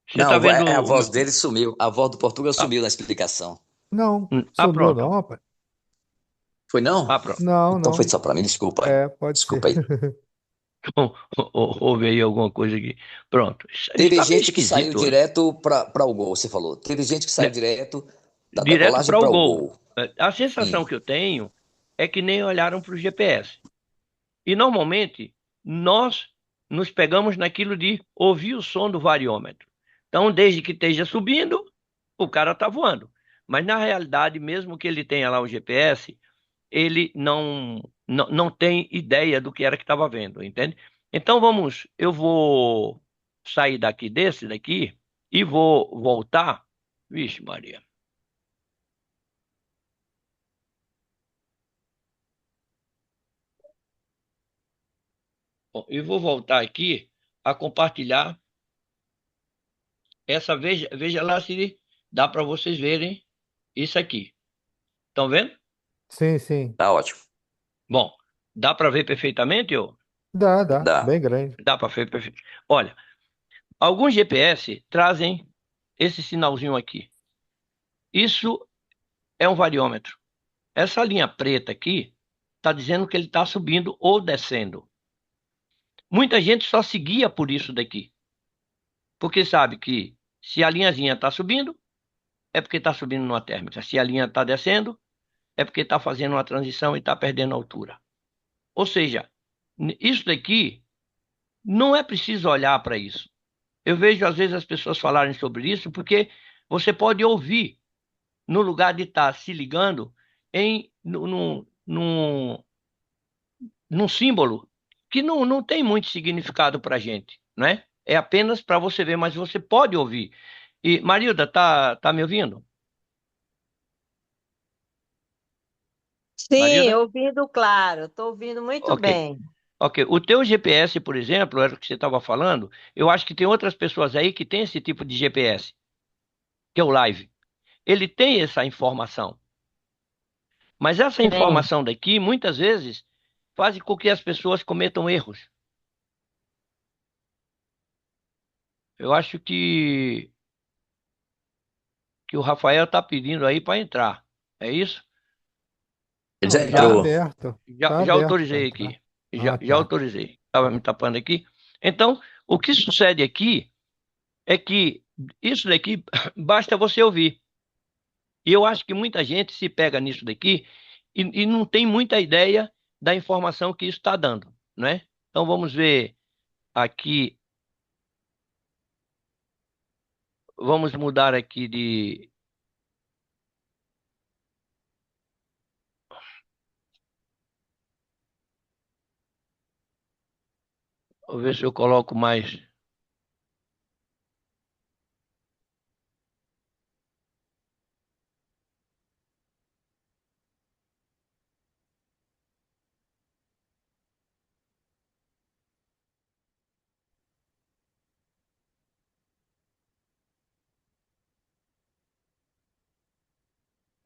Você está Não, vendo a o voz meu... dele sumiu. A voz do Portugal Ah, sumiu na explicação. Não, sumiu pronto. não, rapaz. Foi não? Pronto. Não, Então foi não. só para mim, desculpa aí. Pode ser. Desculpa aí. Houve aí alguma coisa aqui. Pronto. Teve Está meio gente que saiu esquisito hoje. direto para o gol, você falou. Teve gente que saiu Né? direto da Direto decolagem para o para o gol. gol. A sensação Sim. que eu tenho é que nem olharam para o GPS. E normalmente nós nos pegamos naquilo de ouvir o som do variômetro. Então, desde que esteja subindo, o cara está voando. Mas na realidade, mesmo que ele tenha lá o GPS, ele não tem ideia do que era que estava vendo, entende? Então eu vou sair desse daqui, e vou voltar. Vixe, Maria. Bom, e vou voltar aqui a compartilhar essa. Veja lá se dá para vocês verem isso aqui. Estão vendo? Sim, sim. Tá ótimo. Bom, dá para ver perfeitamente, ô? Dá, Dá. bem grande. Dá para ver perfeito. Olha, alguns GPS trazem esse sinalzinho aqui. Isso é um variômetro. Essa linha preta aqui está dizendo que ele está subindo ou descendo. Muita gente só seguia por isso daqui, porque sabe que se a linhazinha está subindo, é porque está subindo numa térmica. Se a linha está descendo, é porque está fazendo uma transição e está perdendo altura. Ou seja, isso daqui não é preciso olhar para isso. Eu vejo às vezes as pessoas falarem sobre isso porque você pode ouvir no lugar de estar se ligando num símbolo que não tem muito significado para a gente, né? É apenas para você ver, mas você pode ouvir. E Marilda, tá me ouvindo? Sim, Marilda? ouvindo claro, estou ouvindo muito Ok. bem. Ok. O teu GPS, por exemplo, era o que você estava falando. Eu acho que tem outras pessoas aí que têm esse tipo de GPS, que é o Live. Ele tem essa informação. Mas essa Sim. informação daqui, muitas vezes, faz com que as pessoas cometam erros. Eu acho que o Rafael está pedindo aí para entrar. É isso? Ele já Não, Já, entrou. tá já aberto para autorizei entrar. aqui. Ah, Já tá. autorizei. Estava me tapando aqui. Então, o que sucede aqui é que isso daqui basta você ouvir. E eu acho que muita gente se pega nisso daqui e não tem muita ideia da informação que isso está dando, né? Então vamos ver aqui, vamos mudar aqui de. Vou ver se eu coloco mais.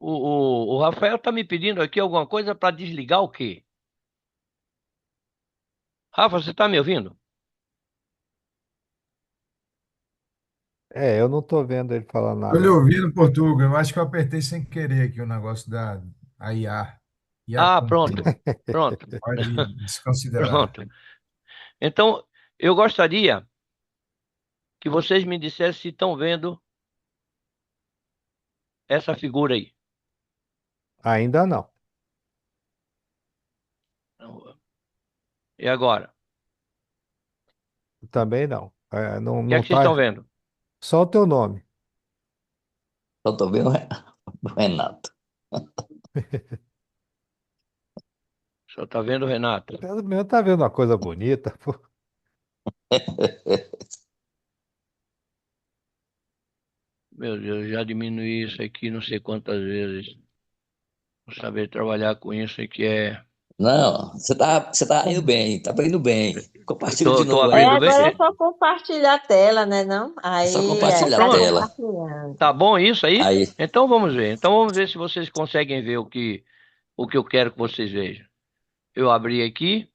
O Rafael está me pedindo aqui alguma coisa para desligar o quê? Rafa, você está me ouvindo? Eu não tô vendo ele falar Tô lhe nada, não. ouvindo, Portuga. Eu acho que eu apertei sem querer aqui o negócio da a IA. IA Ah, pronto, Company. pronto, Pode desconsiderar. pronto. Então, eu gostaria que vocês me dissessem se estão vendo essa figura aí. Ainda não. E agora? Também não. Não, O que é não que vocês estão tá. vendo? Só o teu nome. Só tô vendo o Renato. Só está vendo o Renato. Pelo menos tá vendo uma coisa bonita, pô. Meu Deus, já diminuí isso aqui não sei quantas vezes. Vou saber trabalhar com isso aqui é. Não, você tá indo bem, tá indo bem. Compartilha de Tô novo É, abrindo aí. bem. agora é só compartilhar a tela, né, não? É só Aí, Tá compartilhar a tá pronto? tela. compartilhando. Tá bom isso aí? Aí, Então vamos ver. Então vamos ver se vocês conseguem ver o que eu quero que vocês vejam. Eu abri aqui.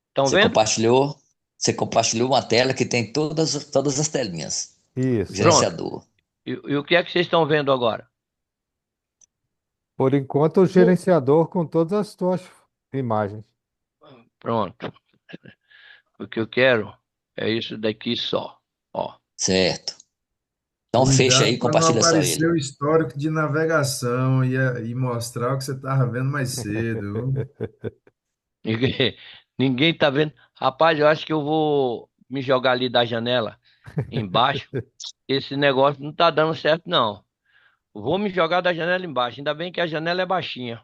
Estão você vendo? compartilhou, você compartilhou uma tela que tem todas as telinhas. O Isso. Pronto. gerenciador. E o que é que vocês estão vendo agora? Por enquanto, o gerenciador com todas as tuas imagens. Pronto. O que eu quero é isso daqui só. Ó. Certo. Então fecha aí Cuidado e para não compartilha só aparecer ele. o histórico de navegação e mostrar o que você estava vendo mais cedo. Ninguém tá vendo. Rapaz, eu acho que eu vou me jogar ali da janela embaixo. Esse negócio não tá dando certo, não. Vou me jogar da janela embaixo. Ainda bem que a janela é baixinha.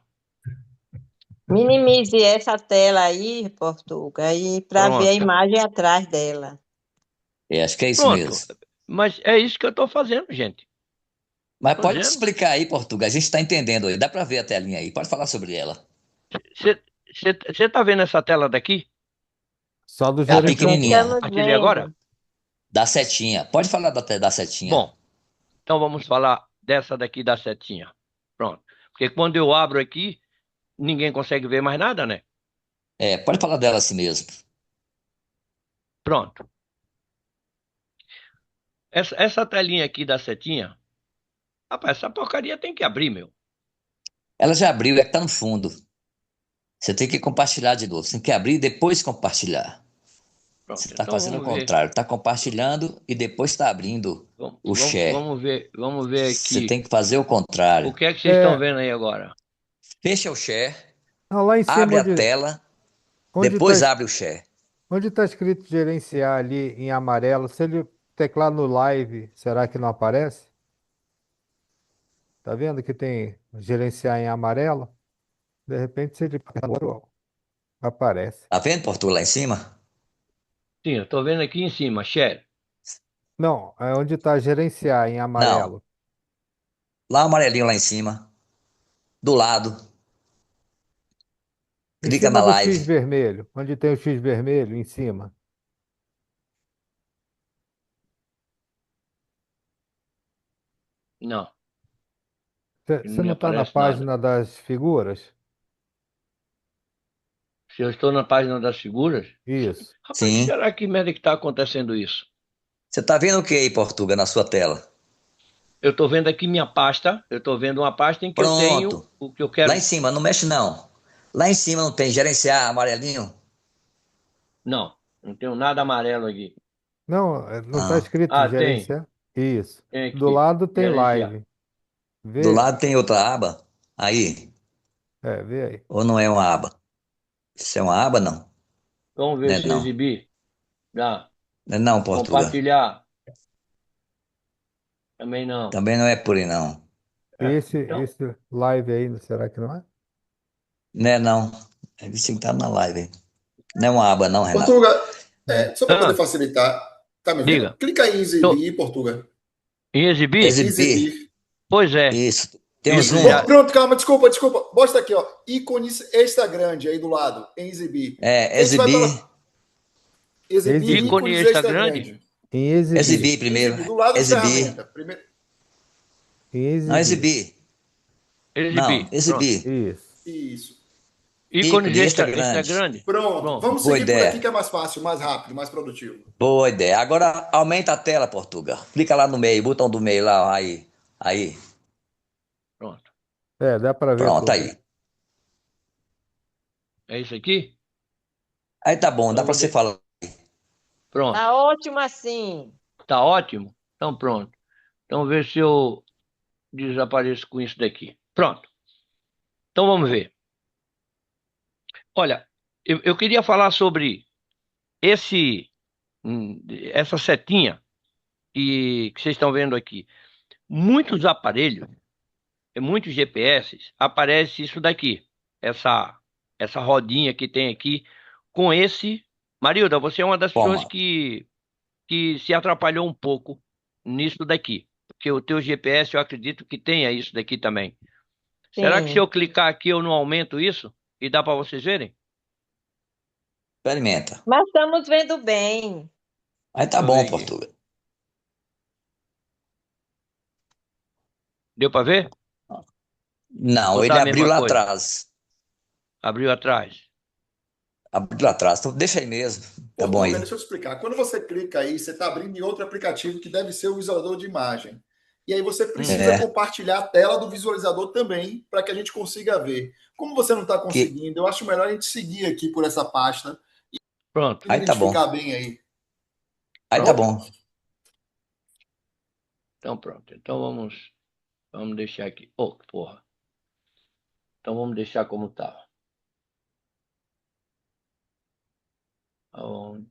Minimize essa tela aí, Portuga, e para ver a Pronto, imagem atrás dela. Acho que é isso pronto. mesmo. Mas é isso que eu estou fazendo, gente. Mas pode Fazendo. explicar aí, Portugal. A gente está entendendo aí. Dá para ver a telinha aí. Pode falar sobre ela. Você está vendo essa tela daqui? Só do É a gerenciamento. pequenininha, Estamos Compartilhei agora? vendo. da setinha. Pode falar da setinha. Bom, então vamos falar dessa daqui da setinha. Pronto. Porque quando eu abro aqui, ninguém consegue ver mais nada, né? Pode falar dela assim mesmo. Pronto. Essa telinha aqui da setinha, rapaz, essa porcaria tem que abrir, meu. Ela já abriu, é que tá no fundo. Você tem que compartilhar de novo. Você tem que abrir e depois compartilhar. Você Pronto, está então fazendo o vamos ver. contrário. Está compartilhando e depois está abrindo o share. Vamos ver Você aqui. tem que fazer o O contrário. que é que vocês estão É, vendo aí agora? Fecha o share, não, lá em cima abre a tela, onde está depois abre o share. onde tá escrito gerenciar ali em amarelo, se ele teclar no live, será que não aparece? Tá vendo que tem gerenciar em amarelo? De repente, se ele apertar no outro, aparece. Tá vendo, Portugal, lá em cima? Sim, eu estou vendo aqui em cima, share. Não, é onde está gerenciar em Não. amarelo. Lá o amarelinho lá em cima, do lado. Em Clica cima na do X live. vermelho. Onde tem o X vermelho em cima. Não, Você não me não está na aparece nada. página das figuras? Se eu estou na página das figuras, Isso. rapaz, Sim. será que merda que está acontecendo isso? Você tá vendo o que aí, Portugal, na sua tela? Eu estou vendo aqui minha pasta. Eu estou vendo uma pasta em que eu tenho Pronto. o que eu Lá em quero. cima, não mexe não. Lá em cima não tem gerenciar amarelinho? Não, não tenho nada amarelo aqui. Não, não está Ah. escrito Ah, tem. gerenciar? Isso. Tem Do aqui. lado tem Gerenciar. live. Do Vê, lado tem outra aba. Aí. vê aí. Ou não é uma aba? Isso é uma aba, não? Vamos ver Não é se não. exibir. Dá. Não é não, Portugal. Compartilhar. Também não. Também não é por aí, não. Então, Esse live aí, será que não é? Não é não. É visto que tá na live aí. Não é uma aba, não, Renato. Portuga, É. só para poder ah, facilitar, tá me ouvindo? diga. Clica aí em Tô, exibir, Portuga. em exibir? Exibir. Exibir. Pois é. Isso. Tem um Isso zoom. já. Pronto, calma, desculpa. Mostra aqui, ó. Ícone extra grande aí do lado, em exibir. É, A gente vai exibir. para exibir Exibir. Ícone ícones extra extra grande? grande. Em exibir. Exibir Isso, primeiro. exibir, do lado de Exibir. ferramenta. Primeiro, Em Não, exibir. exibir. Não, Exibir. Pronto. exibir. Isso. isso. Ícones Ícone extra extra grande. grande? Pronto. Pronto. Vamos Boa seguir por aqui ideia. que é mais fácil, mais rápido, mais produtivo. Boa ideia. Agora aumenta a tela, Portugal. Clica lá no meio, botão do meio lá, aí. Aí. Pronto. Dá para ver Pronto, tudo. aí. É isso aqui? Aí tá bom, dá Então, pra você falar. pronto. Tá ótimo assim. Tá ótimo? Então, pronto. Então, ver se eu desapareço com isso daqui. Pronto. Então, vamos ver. Olha, eu queria falar sobre esse, essa setinha que vocês estão vendo aqui. Muitos aparelhos, muitos GPS, aparece isso daqui. Essa, essa rodinha que tem aqui com esse. Marilda, você é uma das pessoas Toma. que se atrapalhou um pouco nisso daqui. Porque o teu GPS eu acredito que tenha isso daqui também. Será que se Sim. eu clicar aqui eu não aumento isso? E dá para vocês verem? Experimenta. Mas estamos vendo bem. Aí tá Deixa eu ver bom, aqui. Portugal. Deu para ver? Não, Ou tá ele a abriu mesma lá coisa? atrás. Abriu atrás. Abriu lá atrás. Então deixa aí mesmo. Tá bom Portuga, aí. deixa eu te explicar. Quando você clica aí, você está abrindo em outro aplicativo que deve ser o visualizador de imagem. E aí você precisa É. compartilhar a tela do visualizador também para que a gente consiga ver. Como você não está Que... conseguindo, eu acho melhor a gente seguir aqui por essa pasta Pronto, e Aí tá bom. identificar bem aí. Aí tá pronto. Bom? bom. Então pronto. Então vamos deixar aqui. Oh, porra. Então vamos deixar como tá. Aonde?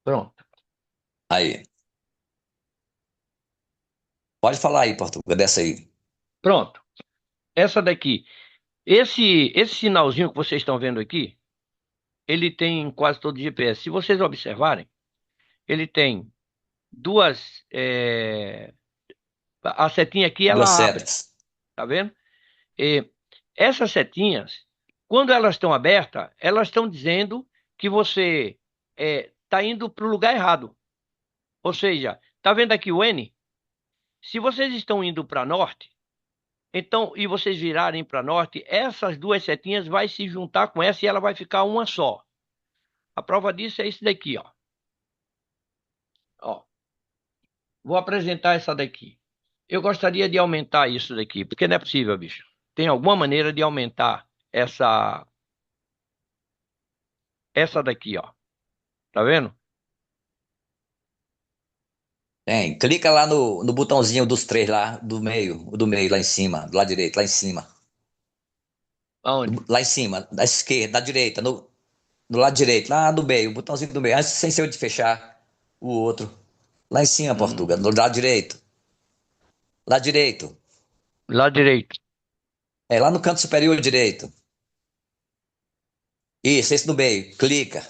Pronto. Aí. Pode falar aí, Portuga, dessa aí. Pronto. Essa daqui. Esse sinalzinho que vocês estão vendo aqui, ele tem em quase todo GPS. Se vocês observarem, ele tem duas. A setinha aqui, Duas ela abre, setas. tá vendo? E essas setinhas, quando elas estão abertas, elas estão dizendo que você está indo para o lugar errado. Ou seja, tá vendo aqui o N? Se vocês estão indo para norte, então, e vocês virarem para norte, essas duas setinhas vai se juntar com essa e ela vai ficar uma só. A prova disso é isso daqui, ó. Ó, vou apresentar essa daqui. Eu gostaria de aumentar isso daqui, porque não é possível, bicho. Tem alguma maneira de aumentar essa daqui, ó. Tá vendo? Tem. Clica lá no botãozinho dos três lá, do meio, lá em cima, do lado direito, lá em cima. Aonde? Lá em cima, da esquerda, da direita, do lado direito, lá do meio, o botãozinho do meio, antes sem ser o de fechar o outro. Lá em cima, Portuga, do lado direito. Lado direito. Lado direito. É lá no canto superior direito. Isso, esse do meio. Clica.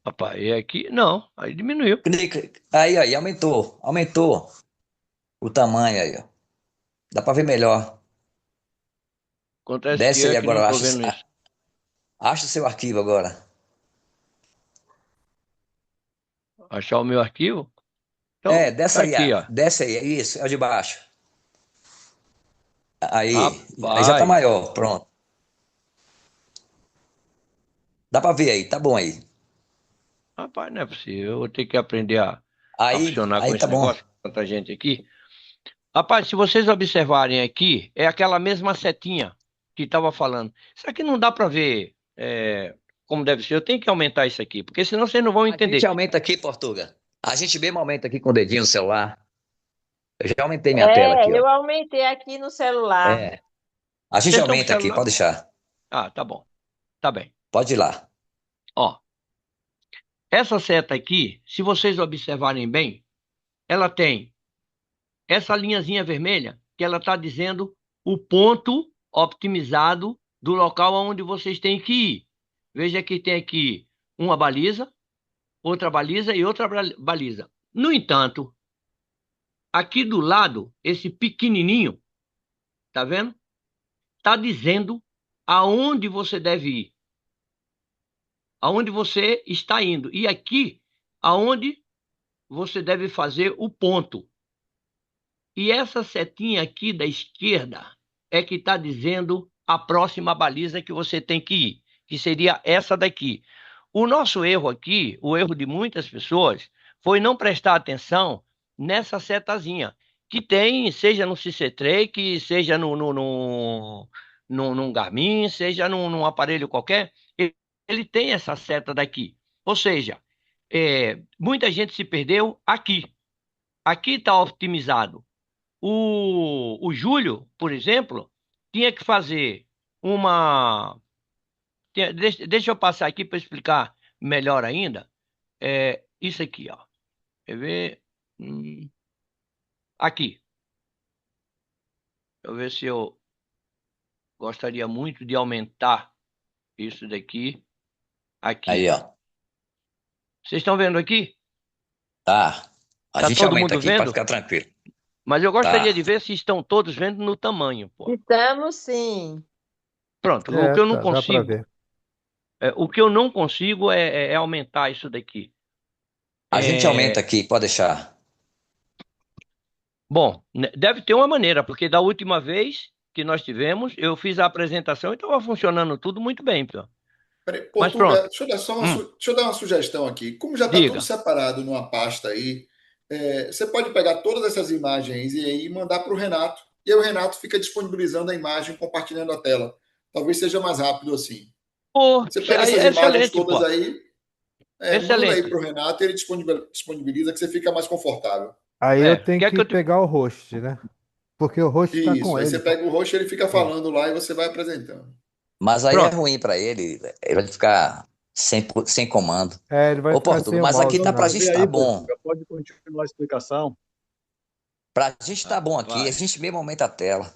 Rapaz, e aqui? Não, aí diminuiu. Clica. Aí, aumentou. Aumentou o tamanho aí, ó. Dá pra ver melhor. Acontece que Desce eu aí é que não agora, tô vendo isso. acha o seu arquivo agora. Achar o meu arquivo? Então, Desce tá aí, aqui, ó. desce aí, isso, é o de baixo. Aí já tá Rapaz, maior, pronto. Dá pra ver aí, tá bom aí. rapaz, não é possível. Eu vou ter que aprender a funcionar com Aí esse tá bom. negócio, com tanta gente aqui. Rapaz, se vocês observarem aqui, é aquela mesma setinha que estava falando. Isso aqui não dá para ver como deve ser. Eu tenho que aumentar isso aqui, porque senão vocês não vão A gente entender. aumenta aqui, Portuga. A gente mesmo aumenta aqui com o dedinho no celular. Eu já aumentei minha tela aqui, ó. Eu aumentei aqui no celular. É. A gente Vocês estão com o aumenta aqui, celular? pode deixar. Ah, tá bom. Tá bem. Pode ir lá. Ó, essa seta aqui, se vocês observarem bem, ela tem essa linhazinha vermelha que ela está dizendo o ponto optimizado do local aonde vocês têm que ir. Veja que tem aqui uma baliza, outra baliza e outra baliza. No entanto, aqui do lado, esse pequenininho, tá vendo? Tá dizendo aonde você deve ir, aonde você está indo. E aqui, aonde você deve fazer o ponto. E essa setinha aqui da esquerda é que está dizendo a próxima baliza que você tem que ir, que seria essa daqui. O nosso erro aqui, o erro de muitas pessoas, foi não prestar atenção nessa setazinha, que tem, seja no CC3, seja num Garmin, seja num aparelho qualquer, ele tem essa seta daqui. Ou seja, muita gente se perdeu aqui. Aqui está otimizado. O Júlio, por exemplo, tinha que fazer uma. Deixa eu passar aqui para explicar melhor ainda. Isso aqui, ó. Quer ver? Aqui. Deixa eu ver se eu gostaria muito de aumentar isso daqui. Aqui. Aí, ó. Vocês estão vendo aqui? Tá. A Tá gente todo aumenta mundo aqui para vendo? ficar tranquilo. Mas eu gostaria Tá. de ver se estão todos vendo no tamanho, pô. Estamos sim. Pronto, o que eu não Dá para consigo, ver. o que eu não consigo é aumentar isso daqui. A gente aumenta É, aqui, pode deixar. Bom, deve ter uma maneira, porque da última vez que nós tivemos, eu fiz a apresentação e estava funcionando tudo muito bem, pô. Peraí, Mas Portuga, pronto, deixa eu dar hum, deixa eu dar uma sugestão aqui. Como já está tudo diga. separado numa pasta aí, você pode pegar todas essas imagens e aí mandar para o Renato. E aí o Renato fica disponibilizando a imagem, compartilhando a tela. Talvez seja mais rápido assim. Pô, Você pega essas é imagens excelente, todas pô. aí, manda aí Excelente. para o Renato e ele disponibiliza que você fica mais confortável. Aí eu tenho Quer que que eu te... pegar o host, né? Porque o host está com Isso, aí ele, você pô. pega o rosto e ele fica É. falando lá e você vai apresentando. Mas aí é Pronto. ruim para ele. Ele vai ficar sem comando. Ele vai Ô, ficar Portuga, sem o mas aqui mouse, tá pra né? Vê gente tá aí, bom. Portuga, pode continuar a explicação. Pra gente tá bom aqui, a Rapaz, gente mesmo aumenta a tela.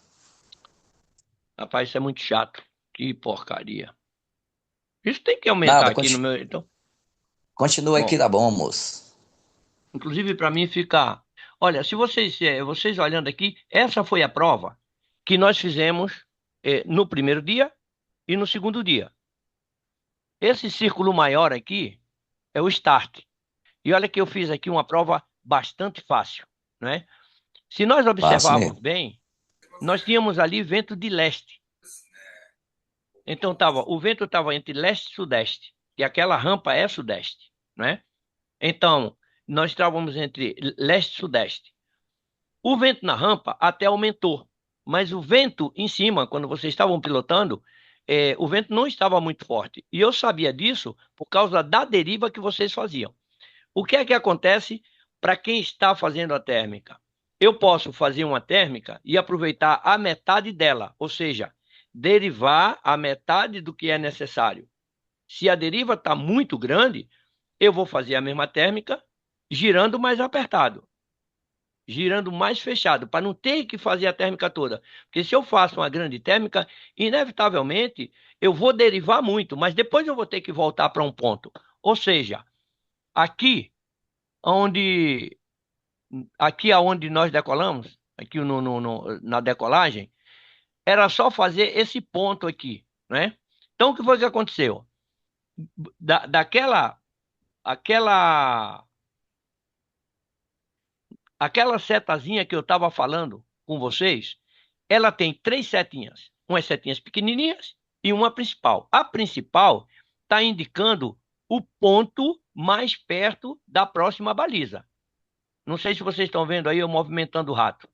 rapaz, isso é muito chato. Que porcaria. Isso tem que aumentar Nada, aqui no meu. Então, continua aí que bom, tá bom, moço. inclusive para mim ficar. Olha, se vocês olhando aqui, essa foi a prova que nós fizemos no primeiro dia e no segundo dia. Esse círculo maior aqui é o start. E olha que eu fiz aqui uma prova bastante fácil, né? Se nós Fácil observarmos mesmo. bem, nós tínhamos ali vento de leste. Então o vento estava entre leste e sudeste, e aquela rampa é sudeste, né? Então, nós estávamos entre leste e sudeste. O vento na rampa até aumentou, mas o vento em cima, quando vocês estavam pilotando, o vento não estava muito forte. E eu sabia disso por causa da deriva que vocês faziam. O que é que acontece para quem está fazendo a térmica? Eu posso fazer uma térmica e aproveitar a metade dela, ou seja, derivar a metade do que é necessário. Se a deriva está muito grande, eu vou fazer a mesma térmica girando mais apertado, girando mais fechado, para não ter que fazer a térmica toda. Porque se eu faço uma grande térmica, inevitavelmente eu vou derivar muito, mas depois eu vou ter que voltar para um ponto. Ou seja, aqui onde aqui aonde nós decolamos, aqui na decolagem, era só fazer esse ponto aqui, né? Então o que foi que aconteceu? Daquela aquela aquela setazinha que eu estava falando com vocês, ela tem três setinhas, umas setinhas pequenininhas e uma principal. A principal está indicando o ponto mais perto da próxima baliza. Não sei se vocês estão vendo aí eu movimentando o rato.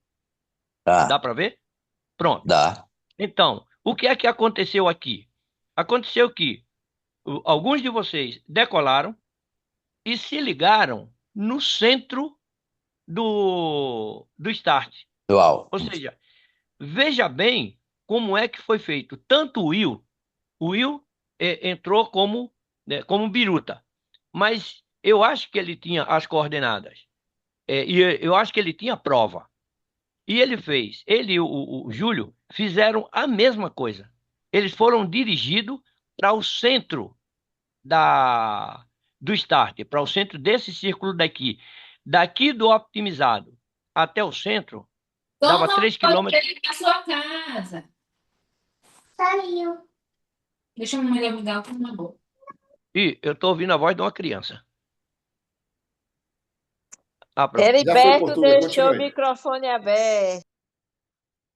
Dá Tá, para ver? Pronto. dá. Então, o que é que aconteceu aqui? Aconteceu que alguns de vocês decolaram e se ligaram no centro do start. Igual. Ou seja, veja bem como é que foi feito. Tanto o Will entrou como, né, como biruta, mas eu acho que ele tinha as coordenadas. E eu acho que ele tinha prova. E ele e o Júlio fizeram a mesma coisa. Eles foram dirigidos para o centro do start, para o centro desse círculo daqui. Daqui do optimizado até o centro, dava Toma 3 pode quilômetros. ir para sua casa. Saiu. Deixa a mamãe ligar com uma boa. E eu estou ouvindo a voz de uma criança. Ah, pronto. Já foi, Heriberto Portuga, deixou o continue. microfone aberto.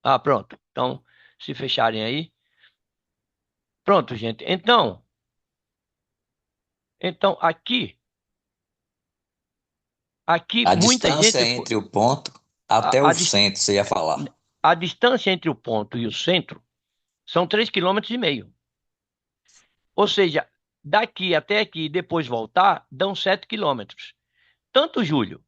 Ah, pronto. Então, se fecharem aí. Pronto, gente. Então aqui A muita distância gente entre o ponto até a, o a, dis- centro, você ia falar. a distância entre o ponto e o centro são 3,5 km. Ou seja, daqui até aqui e depois voltar, dão 7 quilômetros. Tanto o Júlio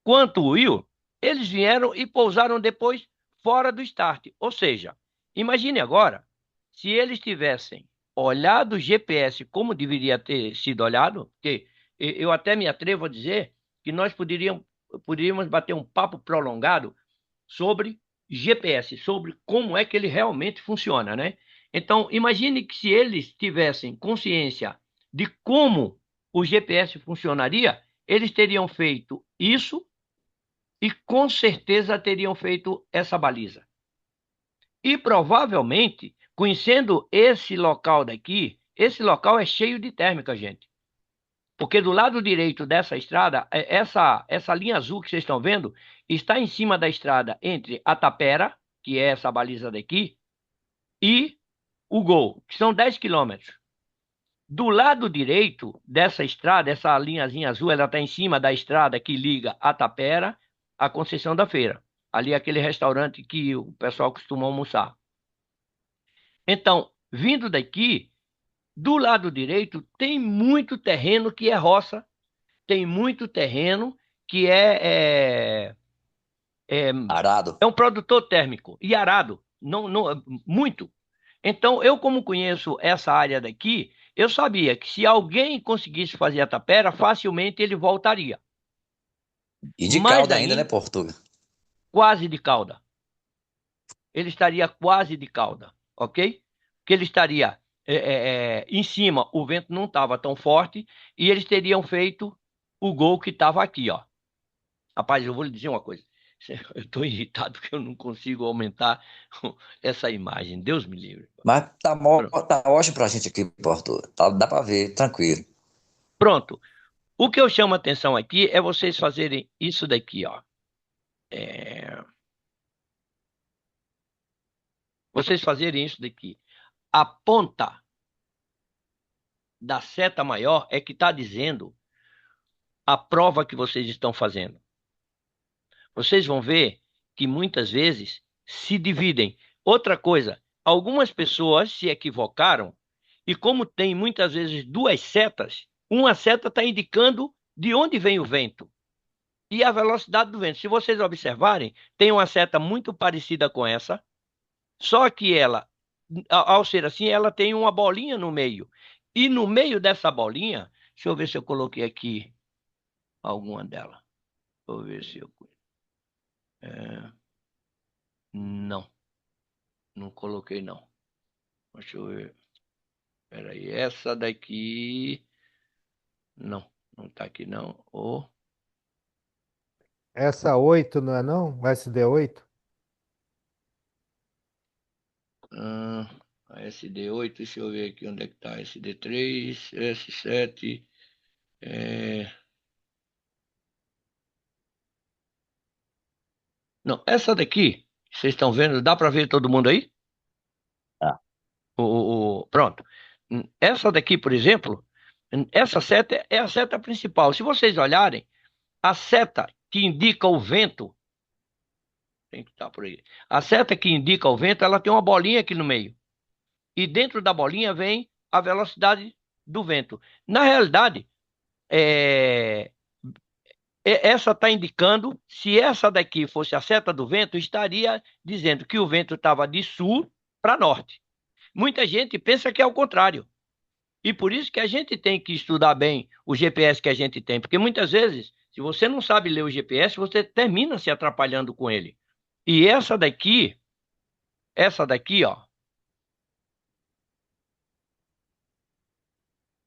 quanto o Will, eles vieram e pousaram depois fora do start. Ou seja, imagine agora, se eles tivessem olhado o GPS como deveria ter sido olhado, porque eu até me atrevo a dizer que nós poderíamos bater um papo prolongado sobre GPS, sobre como é que ele realmente funciona, né? Então, imagine que se eles tivessem consciência de como o GPS funcionaria, eles teriam feito isso e com certeza teriam feito essa baliza. E provavelmente, conhecendo esse local daqui, esse local é cheio de térmica, gente. Porque do lado direito dessa estrada, essa linha azul que vocês estão vendo, está em cima da estrada entre a Tapera, que é essa baliza daqui, e o Gol, que são 10 quilômetros. Do lado direito dessa estrada, essa linhazinha azul, ela está em cima da estrada que liga a Tapera à Conceição da Feira. Ali é aquele restaurante que o pessoal costuma almoçar. Então, vindo daqui, do lado direito, tem muito terreno que é roça, tem muito terreno que Arado. é um produtor térmico e arado, não, muito. Então, eu como conheço essa área daqui, eu sabia que se alguém conseguisse fazer a tapera, facilmente ele voltaria. E de Mais calda ainda, né, ainda, Portuga? quase de cauda. Ele estaria quase de cauda, ok? Porque ele estaria em cima, o vento não estava tão forte e eles teriam feito o gol que estava aqui, ó. Rapaz, eu vou lhe dizer uma coisa. Eu estou irritado que eu não consigo aumentar essa imagem. Deus me livre. Mas tá, Pronto. tá ótimo pra gente aqui, Arthur. Dá pra ver, tranquilo. Pronto. O que eu chamo a atenção aqui é vocês fazerem isso daqui, ó. Vocês fazerem isso daqui. A ponta da seta maior é que está dizendo a prova que vocês estão fazendo. Vocês vão ver que muitas vezes se dividem. Outra coisa, algumas pessoas se equivocaram e como tem muitas vezes duas setas, uma seta está indicando de onde vem o vento e a velocidade do vento. Se vocês observarem, tem uma seta muito parecida com essa, só que ela, ao ser assim, ela tem uma bolinha no meio. E no meio dessa bolinha, deixa eu ver se eu coloquei aqui alguma dela. Vou ver se eu... não coloquei não. Deixa eu ver. Espera aí, essa daqui... Não tá aqui não. Essa 8 não é não? O SD8? A SD8, deixa eu ver aqui onde é que tá. SD3, S7... Não, essa daqui, vocês estão vendo, dá para ver todo mundo aí? Tá. Pronto. Essa daqui, por exemplo, essa seta é a seta principal. Se vocês olharem, a seta que indica o vento, tem que estar por aí. A seta que indica o vento, ela tem uma bolinha aqui no meio. E dentro da bolinha vem a velocidade do vento. Na realidade, essa está indicando, se essa daqui fosse a seta do vento, estaria dizendo que o vento estava de sul para norte. Muita gente pensa que é o contrário. E por isso que a gente tem que estudar bem o GPS que a gente tem, porque muitas vezes, se você não sabe ler o GPS, você termina se atrapalhando com ele. E essa daqui, ó,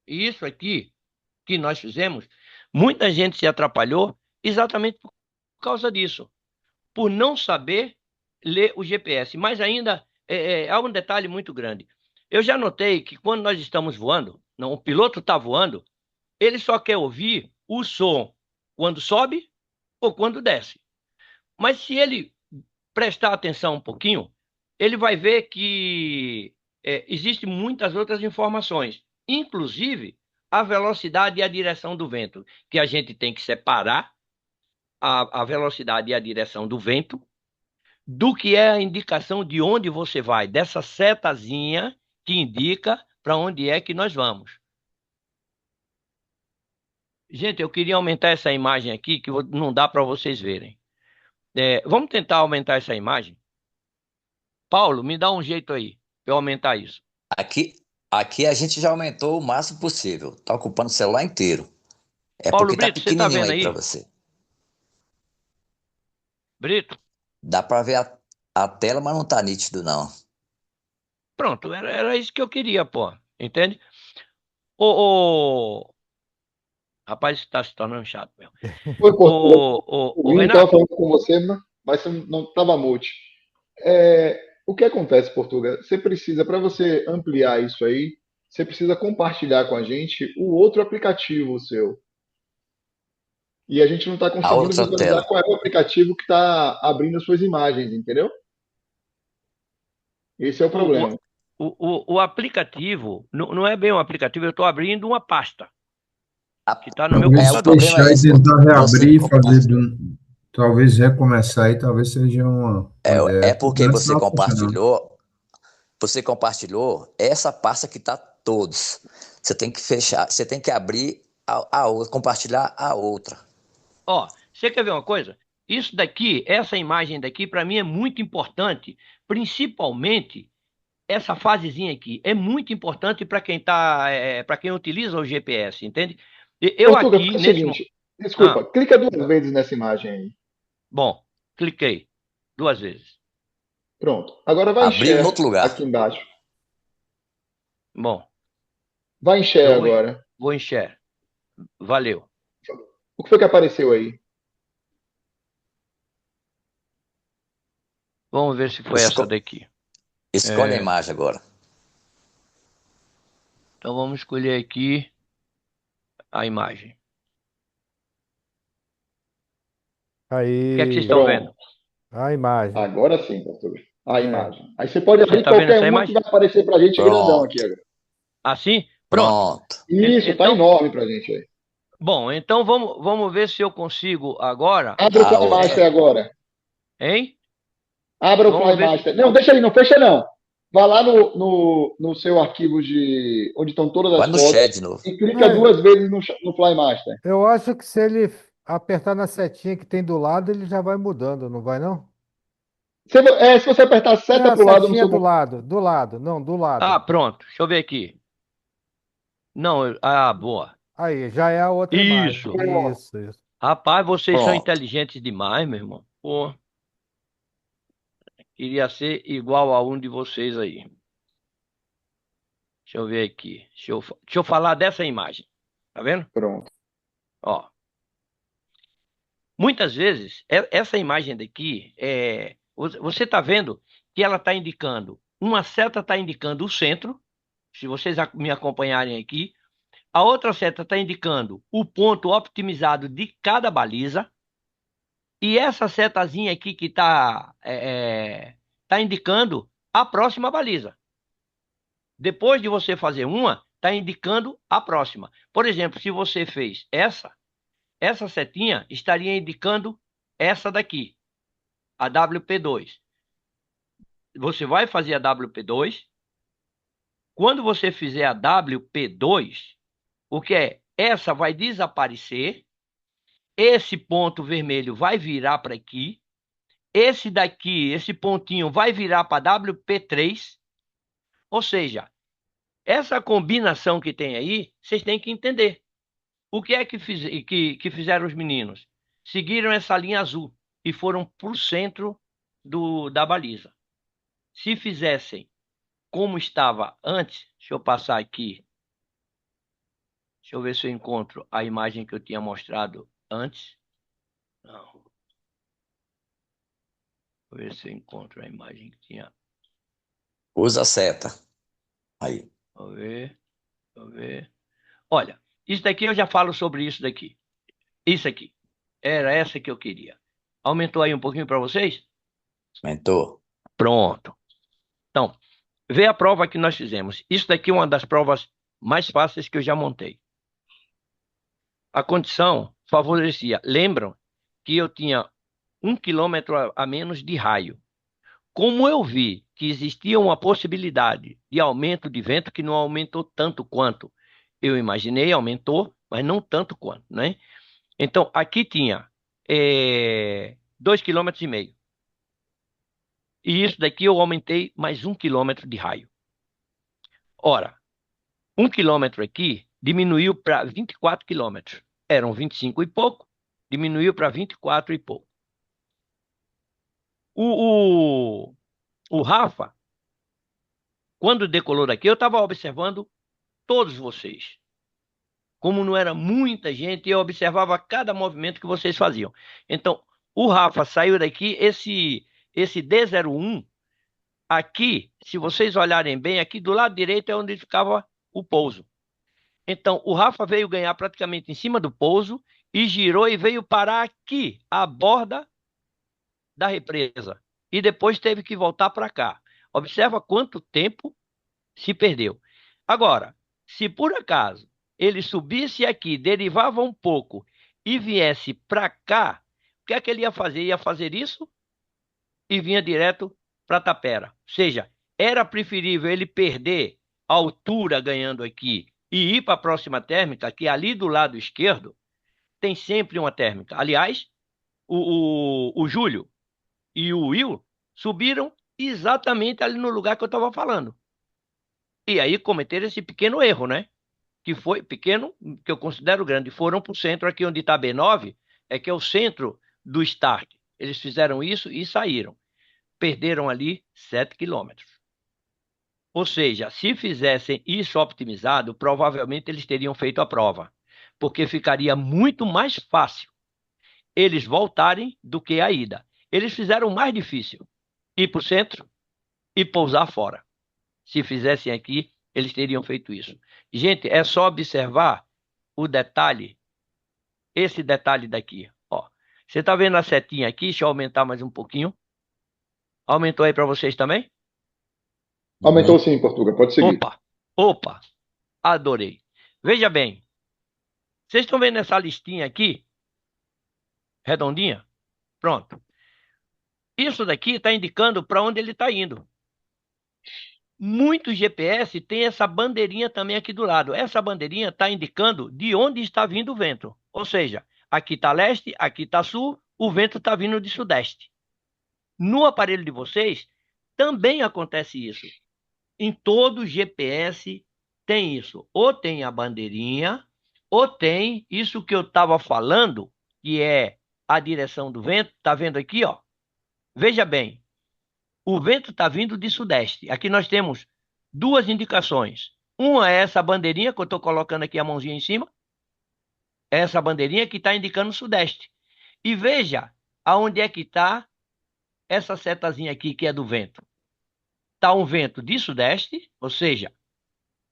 isso aqui que nós fizemos, muita gente se atrapalhou exatamente por causa disso, por não saber ler o GPS. Mas ainda há um detalhe muito grande. Eu já notei que quando nós estamos voando, não, o piloto está voando, ele só quer ouvir o som quando sobe ou quando desce. Mas se ele prestar atenção um pouquinho, ele vai ver que existem muitas outras informações, inclusive a velocidade e a direção do vento, que a gente tem que separar a velocidade e a direção do vento do que é a indicação de onde você vai, dessa setazinha que indica para onde é que nós vamos. Gente, eu queria aumentar essa imagem aqui, que não dá para vocês verem. Vamos tentar aumentar essa imagem? Paulo, me dá um jeito aí, para eu aumentar isso. Aqui a gente já aumentou o máximo possível. Tá ocupando o celular inteiro. É Paulo porque tá Brito, você está pequenininho vendo aí aí? para você. Brito? Dá para ver a tela, mas não tá nítido, não. Pronto, era isso que eu queria, pô. Entende? O rapaz, está se tornando chato, meu. Oi, Portugal. O Vini estava Renato, falando com você, mas não estava mute. O que acontece, Portugal? Você precisa, para você ampliar isso aí, você precisa compartilhar com a gente o outro aplicativo seu. E a gente não está A conseguindo outra visualizar tela. qual é o aplicativo que está abrindo as suas imagens, entendeu? Esse é o o, problema. o aplicativo, não é bem um aplicativo, eu estou abrindo uma pasta que está no meu Talvez O computador. problema fechar é e esse. tentar Você reabrir e fazer compartilhou. talvez recomeçar aí, talvez seja uma ideia. É porque Antes não funcionando. você compartilhou essa pasta que tá todos. Você tem que fechar, você tem que abrir a outra, compartilhar a outra. Ó, você quer ver uma coisa? Isso daqui, essa imagem daqui, para mim é muito importante, principalmente essa fasezinha aqui. É muito importante para quem para quem utiliza o GPS, entende? Eu Portugal, aqui faz o nesse seguinte, desculpa, clica 2 vezes nessa imagem aí. bom, cliquei. 2 vezes. Pronto. Agora vai em Abriu em share outro lugar. aqui embaixo. Bom, Vai em share eu vou, agora. vou em share. Valeu. O que foi que apareceu aí? Vamos ver se foi essa daqui. Escolhe a imagem agora. Então vamos escolher aqui a imagem. O que é que vocês Aí, estão vendo? a imagem. Agora sim, pastor. A É. imagem. Aí você pode Você abrir tá vendo qualquer essa uma que imagem? vai aparecer pra gente grandão Pronto. aqui agora. Assim? Pronto. Pronto. Isso, tá Então, enorme pra gente aí. bom, então vamos ver se eu consigo agora, Abre o Ah, o- Flymaster agora. hein? Abra o Vamos ver. Flymaster. Não, deixa aí, não fecha não. Vá lá no seu arquivo de onde estão todas Vai as no fotos chat de novo. e clica Não, 2 vezes no Flymaster. eu acho que se ele apertar na setinha que tem do lado, ele já vai mudando, não vai não? Se você apertar a É, seta a pro lado no setinha seu. do lado, não, do lado. Ah, pronto. Deixa eu ver aqui. Não, boa. Aí, já é a outra Isso. imagem. Isso. Rapaz, vocês são Pronto. inteligentes demais, meu irmão. Pô, queria ser igual a um de vocês aí. Deixa eu ver aqui. Deixa eu falar dessa imagem. Tá vendo? Pronto. Ó. Muitas vezes, essa imagem daqui, você está vendo que ela está indicando, uma seta está indicando o centro, se vocês me acompanharem aqui, a outra seta está indicando o ponto optimizado de cada baliza, e essa setazinha aqui que está tá indicando a próxima baliza. Depois de você fazer uma, está indicando a próxima. Por exemplo, se você fez essa setinha estaria indicando essa daqui, a WP2. Você vai fazer a WP2. Quando você fizer a WP2, o que é? Essa vai desaparecer. Esse ponto vermelho vai virar para aqui. Esse daqui, esse pontinho, vai virar para WP3. Ou seja, essa combinação que tem aí, vocês têm que entender. O que é que fizeram os meninos? Seguiram essa linha azul e foram para o centro da baliza. Se fizessem como estava antes, deixa eu passar aqui. Deixa eu ver se eu encontro a imagem que eu tinha mostrado antes. Não. Vou ver se eu encontro a imagem que tinha. Usa a seta. Aí. Vou ver. Olha, isso daqui eu já falo sobre isso daqui. Isso aqui. Era essa que eu queria. Aumentou aí um pouquinho para vocês? Aumentou. Pronto. Então, vê a prova que nós fizemos. Isso daqui é uma das provas mais fáceis que eu já montei. A condição favorecia. Lembram que eu tinha 1 quilômetro a menos de raio. Como eu vi que existia uma possibilidade de aumento de vento, que não aumentou tanto quanto eu imaginei, aumentou, mas não tanto quanto, né? Então, aqui tinha 2,5 km. E isso daqui eu aumentei mais 1 quilômetro de raio. Ora, 1 quilômetro aqui diminuiu para 24 quilômetros. Eram 25 e pouco, diminuiu para 24 e pouco. O Rafa, quando decolou daqui, eu estava observando todos vocês. Como não era muita gente, eu observava cada movimento que vocês faziam. Então, o Rafa saiu daqui, esse D01, aqui, se vocês olharem bem, aqui do lado direito é onde ficava o pouso. Então, o Rafa veio ganhar praticamente em cima do pouso e girou e veio parar aqui, à borda da represa. E depois teve que voltar para cá. Observa quanto tempo se perdeu. Agora, se por acaso ele subisse aqui, derivava um pouco e viesse para cá, o que é que ele ia fazer? Ia fazer isso e vinha direto para Tapera. Ou seja, era preferível ele perder a altura ganhando aqui e ir para a próxima térmica, que ali do lado esquerdo tem sempre uma térmica. Aliás, o Júlio e o Will subiram exatamente ali no lugar que eu estava falando. E aí cometeram esse pequeno erro, né? Que foi pequeno, que eu considero grande. Foram para o centro aqui onde está B9, que é o centro do start. Eles fizeram isso e saíram. perderam ali 7 quilômetros. Ou seja, se fizessem isso optimizado, provavelmente eles teriam feito a prova, porque ficaria muito mais fácil eles voltarem do que a ida. Eles fizeram o mais difícil, ir para o centro e pousar fora. Se fizessem aqui, eles teriam feito isso. Gente, é só observar o detalhe, esse detalhe daqui. Ó, você está vendo a setinha aqui? Deixa eu aumentar mais um pouquinho. Aumentou aí para vocês também? Aumentou sim, Portuga, pode seguir. Opa, adorei. Veja bem, vocês estão vendo essa listinha aqui? Redondinha? Pronto. Isso daqui está indicando para onde ele está indo. Muitos GPS têm essa bandeirinha também aqui do lado. Essa bandeirinha está indicando de onde está vindo o vento. Ou seja, aqui está leste, aqui está sul, o vento está vindo de sudeste. No aparelho de vocês, também acontece isso. Em todo GPS tem isso. Ou tem a bandeirinha, ou tem isso que eu estava falando, que é a direção do vento. Está vendo aqui, ó? Veja bem. O vento está vindo de sudeste. Aqui nós temos duas indicações. Uma é essa bandeirinha que eu estou colocando aqui a mãozinha em cima. Essa bandeirinha que está indicando sudeste. E veja aonde é que está essa setazinha aqui que é do vento. Está um vento de sudeste, ou seja,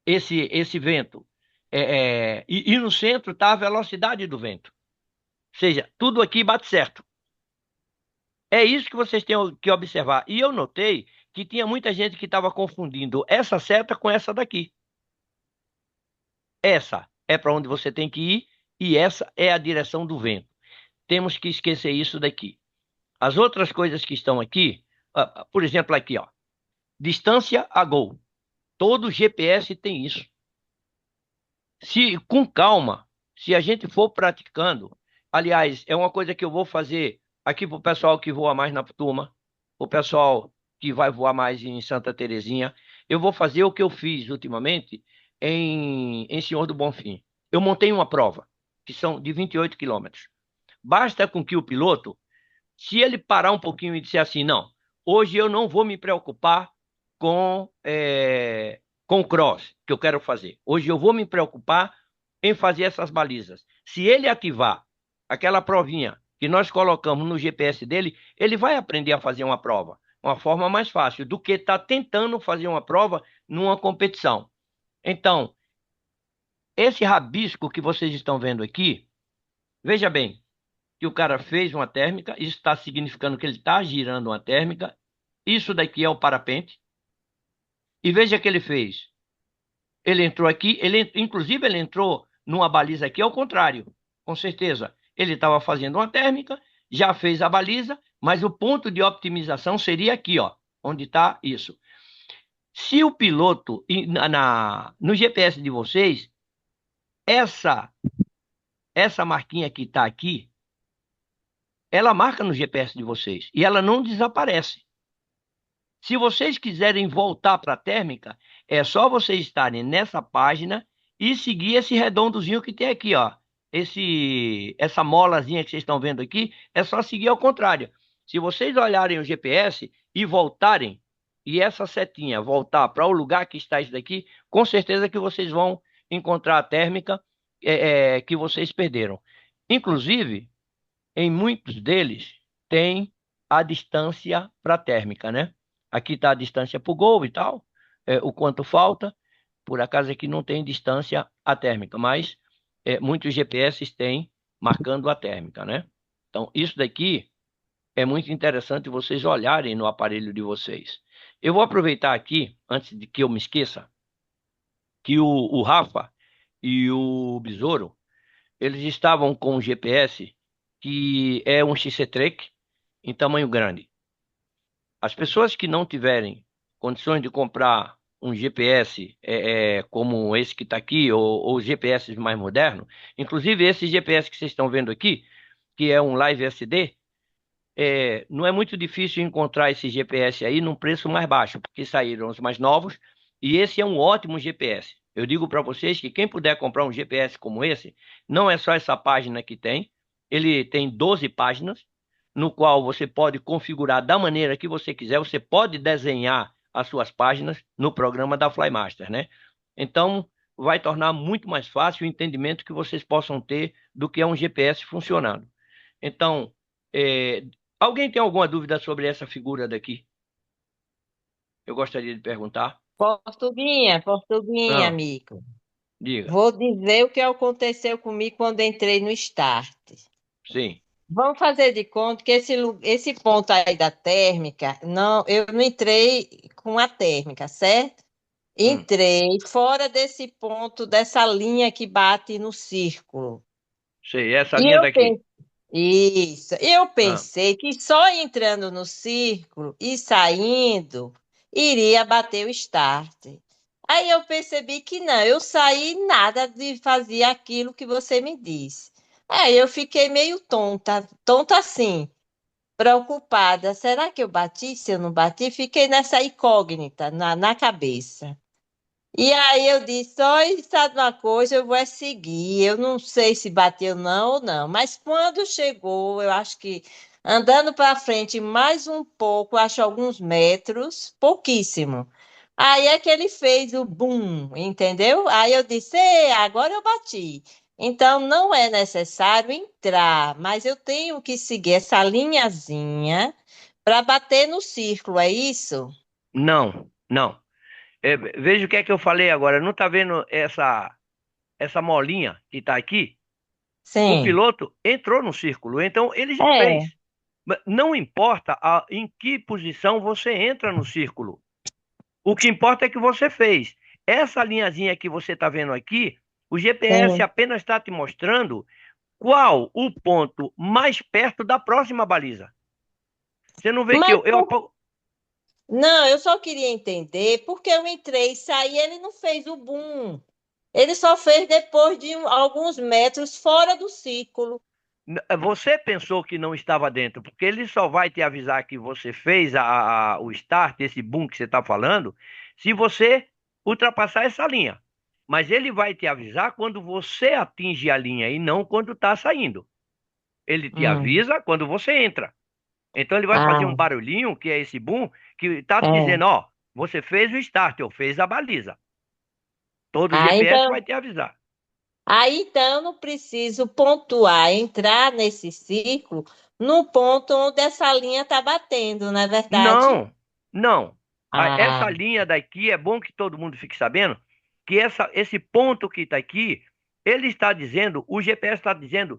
esse vento. E no centro está a velocidade do vento. Ou seja, tudo aqui bate certo. É isso que vocês têm que observar. E eu notei que tinha muita gente que estava confundindo essa seta com essa daqui. Essa é para onde você tem que ir e essa é a direção do vento. Temos que esquecer isso daqui. As outras coisas que estão aqui, por exemplo, aqui, ó, distância a gol. Todo GPS tem isso. Com calma, se a gente for praticando, aliás, é uma coisa que eu vou fazer aqui para o pessoal que voa mais na turma, o pessoal que vai voar mais em Santa Terezinha, eu vou fazer o que eu fiz ultimamente em Senhor do Bonfim. Eu montei uma prova, que são de 28 quilômetros. Basta com que o piloto, se ele parar um pouquinho e disser assim, não, hoje eu não vou me preocupar com o cross que eu quero fazer. Hoje eu vou me preocupar em fazer essas balizas. Se ele ativar aquela provinha que nós colocamos no GPS dele, ele vai aprender a fazer uma prova. Uma forma mais fácil do que estar tentando fazer uma prova numa competição. Então, esse rabisco que vocês estão vendo aqui, veja bem, que o cara fez uma térmica, isso está significando que ele está girando uma térmica. Isso daqui é o parapente. E veja o que ele fez. Ele entrou aqui, inclusive ele entrou numa baliza aqui ao contrário, com certeza. Ele estava fazendo uma térmica, já fez a baliza, mas o ponto de optimização seria aqui, ó, onde está isso. Se o piloto, no GPS de vocês, essa marquinha que está aqui, ela marca no GPS de vocês e ela não desaparece. Se vocês quiserem voltar para a térmica, é só vocês estarem nessa página e seguir esse redondozinho que tem aqui, ó. Essa molazinha que vocês estão vendo aqui, é só seguir ao contrário. Se vocês olharem o GPS e voltarem, e essa setinha voltar para o lugar que está isso daqui, com certeza que vocês vão encontrar a térmica que vocês perderam. Inclusive, em muitos deles, tem a distância para a térmica, né? Aqui está a distância para o gol e tal, o quanto falta. Por acaso aqui não tem distância à térmica, mas muitos GPS têm marcando a térmica, né? Então, isso daqui é muito interessante vocês olharem no aparelho de vocês. Eu vou aproveitar aqui, antes de que eu me esqueça, que o Rafa e o Besouro, eles estavam com um GPS que é um XC-Trek em tamanho grande. As pessoas que não tiverem condições de comprar um GPS como esse que está aqui, ou os GPS mais modernos, inclusive esse GPS que vocês estão vendo aqui, que é um Live SD, não é muito difícil encontrar esse GPS aí num preço mais baixo, porque saíram os mais novos, e esse é um ótimo GPS. Eu digo para vocês que quem puder comprar um GPS como esse, não é só essa página que tem, ele tem 12 páginas, no qual você pode configurar da maneira que você quiser, você pode desenhar as suas páginas no programa da Flymaster, né? Então, vai tornar muito mais fácil o entendimento que vocês possam ter do que é um GPS funcionando. Então, é, alguém tem alguma dúvida sobre essa figura daqui? Eu gostaria de perguntar. Portuguinha, Ah, amigo. diga. Vou dizer o que aconteceu comigo quando entrei no Start. Sim. Vamos fazer de conta que esse ponto aí da térmica, não, eu não entrei com a térmica, certo? Entrei fora desse ponto, dessa linha que bate no círculo. Sei, essa E linha eu daqui. Isso, eu Ah, pensei que só entrando no círculo e saindo iria bater o start. Aí eu percebi que não, eu saí nada de fazer aquilo que você me disse. Aí eu fiquei meio tonta, tonta assim, preocupada. Será que eu bati? Se eu não bati, fiquei nessa incógnita na cabeça. E aí eu disse, olha, sabe uma coisa, eu vou é seguir. Eu não sei se bateu não ou não, mas quando chegou, eu acho que andando para frente mais um pouco, acho alguns metros, pouquíssimo. Aí é que ele fez o boom, entendeu? Aí eu disse, agora eu bati. Então não é necessário entrar, mas eu tenho que seguir essa linhazinha para bater no círculo, é isso? não, não. Veja o que é que eu falei agora. Não está vendo essa molinha que está aqui? O Sim. piloto entrou no círculo, então ele já É. fez. Não importa em que posição você entra no círculo. O que importa é que você fez. Essa linhazinha que você está vendo aqui, o GPS Sim. apenas está te mostrando qual o ponto mais perto da próxima baliza. Você não vê que Mas não, eu só queria entender porque eu entrei e saí, ele não fez o boom. Ele só fez depois de alguns metros fora do círculo. Você pensou que não estava dentro, porque ele só vai te avisar que você fez o start, esse boom que você está falando, se você ultrapassar essa linha. Mas ele vai te avisar quando você atinge a linha e não quando está saindo. Ele te Hum. avisa quando você entra. Então ele vai fazer um Ah, barulhinho, que é esse boom, que está te é. dizendo, ó, você fez o start ou fez a baliza. Todo Ah, GPS vai então, te avisar. então eu não preciso pontuar, entrar nesse círculo no ponto onde essa linha está batendo, não é verdade? Não, não. Ah, Essa linha daqui, é bom que todo mundo fique sabendo que esse ponto que está aqui, ele está dizendo, o GPS está dizendo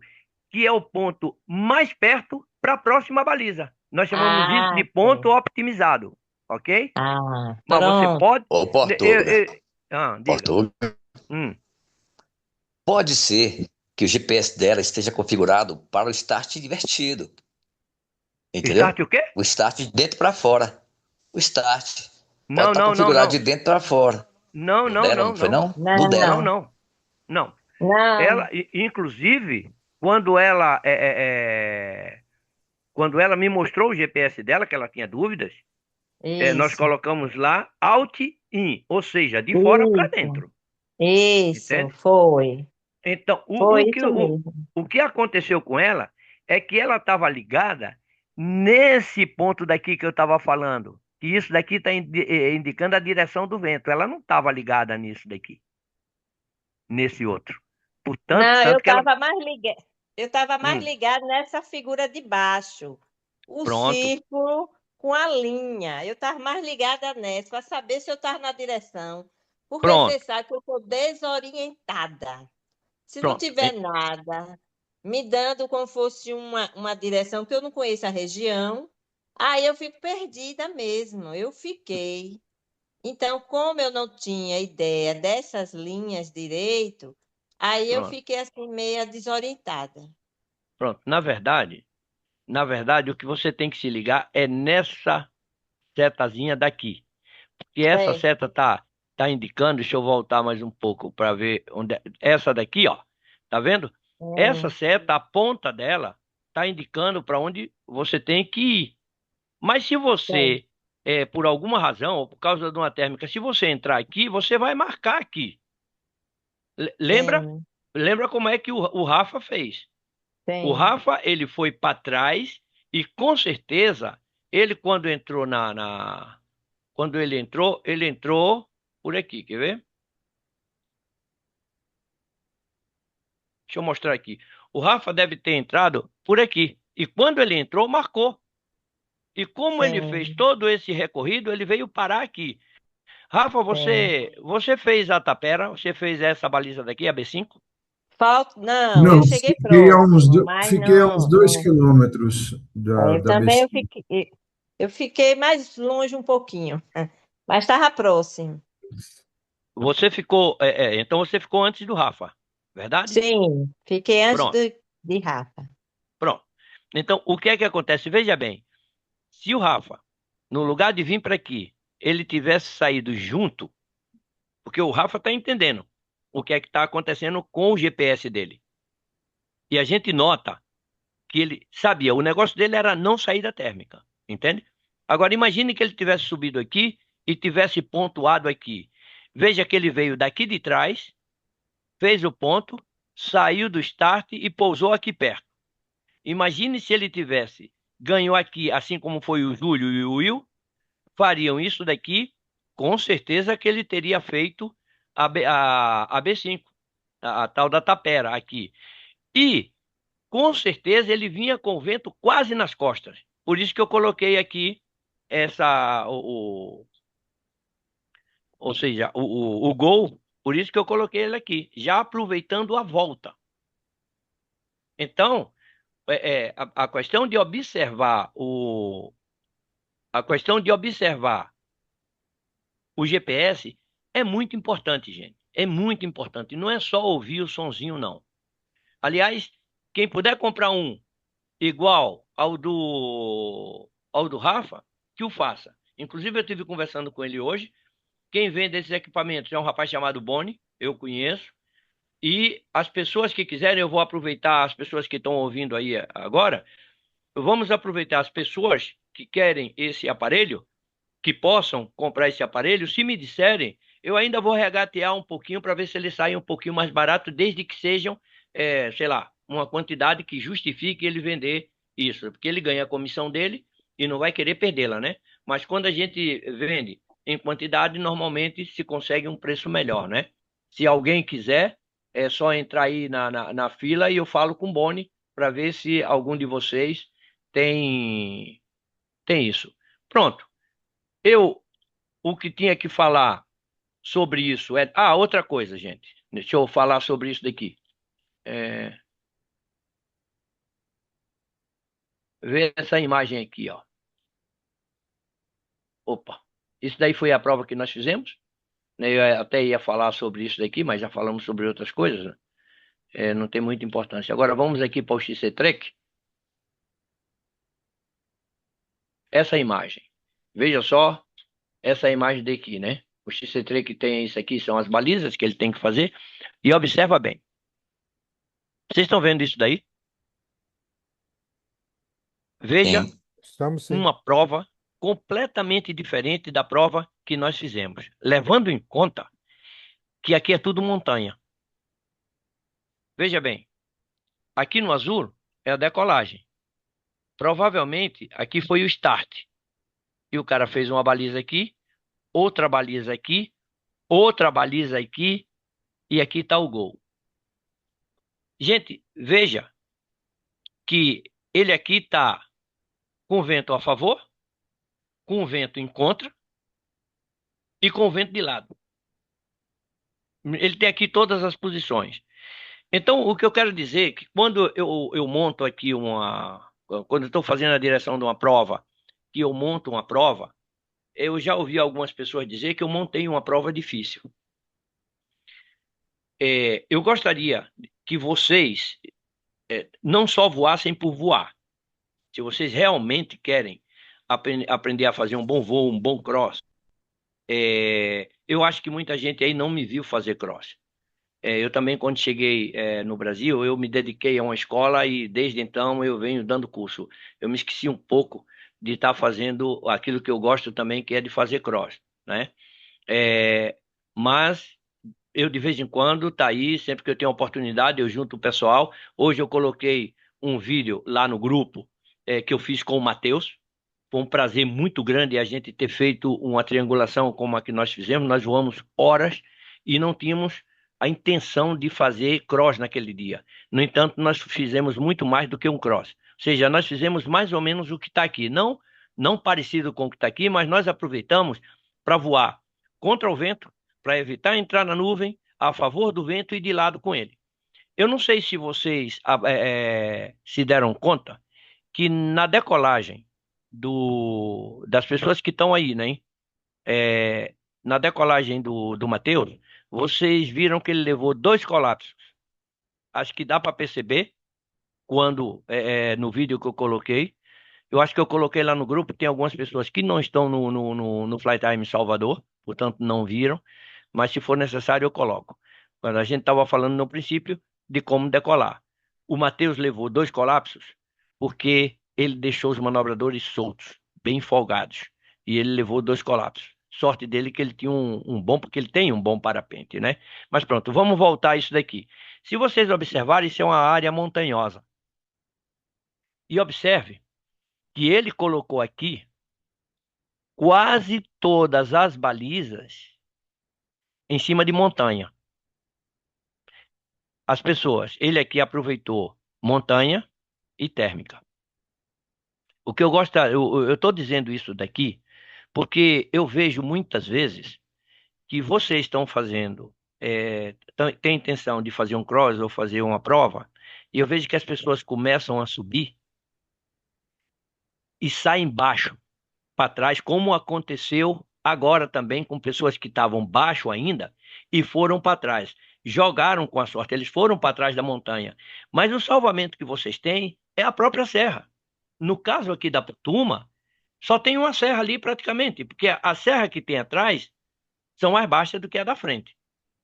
que é o ponto mais perto para a próxima baliza. Nós chamamos isso de ponto sim. optimizado, ok? Mas você Pronto. pode. Ô, Eu- Portuga, eu- diga. Portuga, Hum, pode ser que o GPS dela esteja configurado para o start invertido, start entendeu? o quê? O start de dentro para fora. O start pode Não, estar não, não, configurado de não. dentro para fora. Não, O não, dela, não, não foi não. não? No Não, dela. Não, não. Não. não. Inclusive, quando ela quando ela me mostrou o GPS dela, que ela tinha dúvidas, nós Isso. colocamos lá out in, ou seja, de fora para Isso. dentro. Isso, Entende? foi. Então, Foi isso mesmo. o que aconteceu com ela é que ela estava ligada nesse ponto daqui que eu estava falando. E isso daqui está indicando a direção do vento. Ela não estava ligada nisso daqui, nesse outro. Portanto, Não, tanto que ela. eu estava mais Hum, ligada nessa figura de baixo, o pronto, círculo com a linha. Eu estava mais ligada nessa, para saber se eu estava na direção. Porque você pronto, sabe que eu estou desorientada. Se não pronto. tiver nada me dando como fosse uma direção que eu não conheço a região, aí eu fico perdida mesmo. Eu fiquei. Então, como eu não tinha ideia dessas linhas direito, aí eu Pronto, fiquei assim meia desorientada. pronto. Na verdade, o que você tem que se ligar é nessa setazinha daqui. Que essa Certo. seta tá indicando, deixa eu voltar mais um pouco para ver onde essa daqui, ó. Tá vendo? Essa Hum, seta, a ponta dela, tá indicando para onde você tem que ir. Mas se certo. você, por alguma razão, ou por causa de uma térmica, se você entrar aqui, você vai marcar aqui. Lembra? Sim, Lembra como é que o Rafa fez? O sim. Rafa, ele foi para trás E com certeza, ele quando entrou quando ele entrou por aqui, quer ver? Deixa eu mostrar aqui. O Rafa deve ter entrado por aqui. E quando ele entrou, marcou. E como ele fez Sim, todo esse recorrido, ele veio parar aqui. Rafa, sim. você fez a tapera? Você fez essa baliza daqui, a B5? Falta, não, eu Não, cheguei próximo, mas fiquei a uns não, 2 quilômetros eu da também BC. eu fiquei mais longe um pouquinho, mas estava próximo. Então você ficou antes do Rafa, verdade? Sim, fiquei antes Pronto, de Rafa. pronto. Então, o que é que acontece? Veja bem, se o Rafa, no lugar de vir para aqui, ele tivesse saído junto, porque o Rafa está entendendo o que é que está acontecendo com o GPS dele. E a gente nota que ele sabia, o negócio dele era não sair da térmica, entende? Agora imagine que ele tivesse subido aqui e tivesse pontuado aqui. Veja que ele veio daqui de trás, fez o ponto, saiu do start e pousou aqui perto. Imagine se ele tivesse ganhou aqui, assim como foi o Júlio e o Will, fariam isso daqui, com certeza que ele teria feito a B5, a tal da tapera aqui. E com certeza ele vinha com o vento quase nas costas. Por isso que eu coloquei aqui ou seja, o gol, por isso que eu coloquei ele aqui, já aproveitando a volta. Então, a questão de observar a questão de observar o GPS é muito importante, gente. É muito importante. Não é só ouvir o sonzinho, não. Aliás, quem puder comprar um igual ao do Rafa, que o faça. Inclusive, eu estive conversando com ele hoje. Quem vende esses equipamentos é um rapaz chamado Boni, eu conheço. E as pessoas que quiserem, eu vou aproveitar as pessoas que estão ouvindo aí agora. Vamos aproveitar as pessoas que querem esse aparelho, que possam comprar esse aparelho. Se me disserem, eu ainda vou regatear um pouquinho para ver se ele sai um pouquinho mais barato, desde que sejam, sei lá, uma quantidade que justifique ele vender isso, porque ele ganha a comissão dele e não vai querer perdê-la, né? Mas quando a gente vende em quantidade, normalmente se consegue um preço melhor, né? Se alguém quiser, é só entrar aí na fila e eu falo com o Boni para ver se algum de vocês tem, tem isso. Pronto. Eu, o que tinha que falar sobre isso é. Ah, outra coisa, gente. Deixa eu falar sobre isso daqui. É, Vê essa imagem aqui, ó. Opa. Isso daí foi a prova que nós fizemos, né? Eu até ia falar sobre isso daqui, mas já falamos sobre outras coisas, né? Não tem muita importância. Agora vamos aqui para o XC Trek. Essa imagem. Veja só essa imagem daqui, né? O XC Trek tem isso aqui, são as balizas que ele tem que fazer. E observa bem. Vocês estão vendo isso daí? Veja Sim. Estamos sim. uma prova completamente diferente da prova que nós fizemos, levando em conta que aqui é tudo montanha. Veja bem, aqui no azul é a decolagem. Provavelmente aqui foi o start. E o cara fez uma baliza aqui, outra baliza aqui, e aqui está o gol. Gente, veja que ele aqui está com vento a favor, com vento em contra e com vento de lado. Ele tem aqui todas as posições. Então, o que eu quero dizer é que quando eu monto aqui quando eu estou fazendo a direção de uma prova, que eu monto uma prova, eu já ouvi algumas pessoas dizer que eu montei uma prova difícil. Eu gostaria que vocês não só voassem por voar. Se vocês realmente querem aprender a fazer um bom voo, um bom cross, eu acho que muita gente aí não me viu fazer cross. Eu também, quando cheguei no Brasil, eu me dediquei a uma escola e desde então eu venho dando curso. Eu me esqueci um pouco de estar fazendo aquilo que eu gosto também, que é de fazer cross, né? Mas eu de vez em quando tá aí, sempre que eu tenho oportunidade, eu junto o pessoal. Hoje eu coloquei um vídeo lá no grupo que eu fiz com o Matheus. Foi um prazer muito grande a gente ter feito uma triangulação como a que nós fizemos. Nós voamos horas e não tínhamos a intenção de fazer cross naquele dia. No entanto, nós fizemos muito mais do que um cross. Ou seja, nós fizemos mais ou menos o que está aqui. Não parecido com o que está aqui, mas nós aproveitamos para voar contra o vento, para evitar entrar na nuvem, a favor do vento e de lado com ele. Eu não sei se vocês se deram conta que na decolagem das pessoas que estão aí, né? Na decolagem do Matheus, vocês viram que ele levou 2 colapsos. Acho que dá para perceber quando no vídeo que eu coloquei. Eu acho que eu coloquei lá no grupo, tem algumas pessoas que não estão no Flight Time Salvador, portanto não viram, mas se for necessário eu coloco. Quando a gente estava falando no princípio de como decolar. O Matheus levou 2 colapsos porque ele deixou os manobradores soltos, bem folgados, e ele levou 2 colapsos. Sorte dele que ele tinha porque ele tem um bom parapente, né? Mas pronto, vamos voltar a isso daqui. Se vocês observarem, isso é uma área montanhosa. E observe que ele colocou aqui quase todas as balizas em cima de montanha. As pessoas, ele aqui aproveitou montanha e térmica. O que eu gosto, eu estou dizendo isso daqui porque eu vejo muitas vezes que vocês estão fazendo, tem intenção de fazer um cross ou fazer uma prova, e eu vejo que as pessoas começam a subir e saem baixo para trás, como aconteceu agora também com pessoas que estavam baixo ainda e foram para trás. Jogaram com a sorte, eles foram para trás da montanha. Mas o salvamento que vocês têm é a própria serra. No caso aqui da Tuma, só tem uma serra ali praticamente, porque a serra que tem atrás são mais baixas do que a da frente.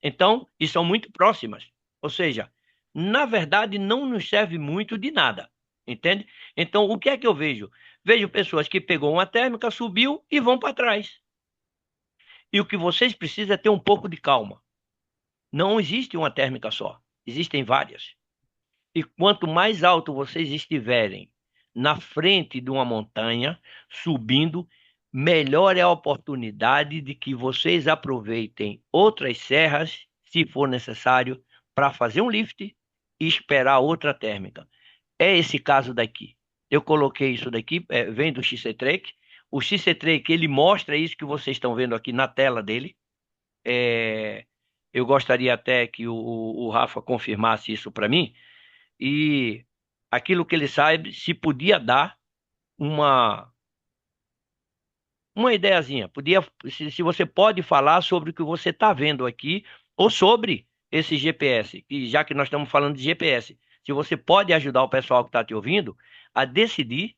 Então, e são muito próximas. Ou seja, na verdade, não nos serve muito de nada. Entende? Então, o que é que eu vejo? Vejo pessoas que pegou uma térmica, subiu e vão para trás. E o que vocês precisam é ter um pouco de calma. Não existe uma térmica só, existem várias. E quanto mais alto vocês estiverem na frente de uma montanha, subindo, melhor é a oportunidade de que vocês aproveitem outras serras, se for necessário, para fazer um lift e esperar outra térmica. É esse caso daqui. Eu coloquei isso daqui, vem do XC-Trek. O XC-Trek, ele mostra isso que vocês estão vendo aqui na tela dele. Eu gostaria até que o Rafa confirmasse isso para mim. E aquilo que ele sabe, se podia dar uma ideiazinha. Se você pode falar sobre o que você está vendo aqui, ou sobre esse GPS, e já que nós estamos falando de GPS, se você pode ajudar o pessoal que está te ouvindo a decidir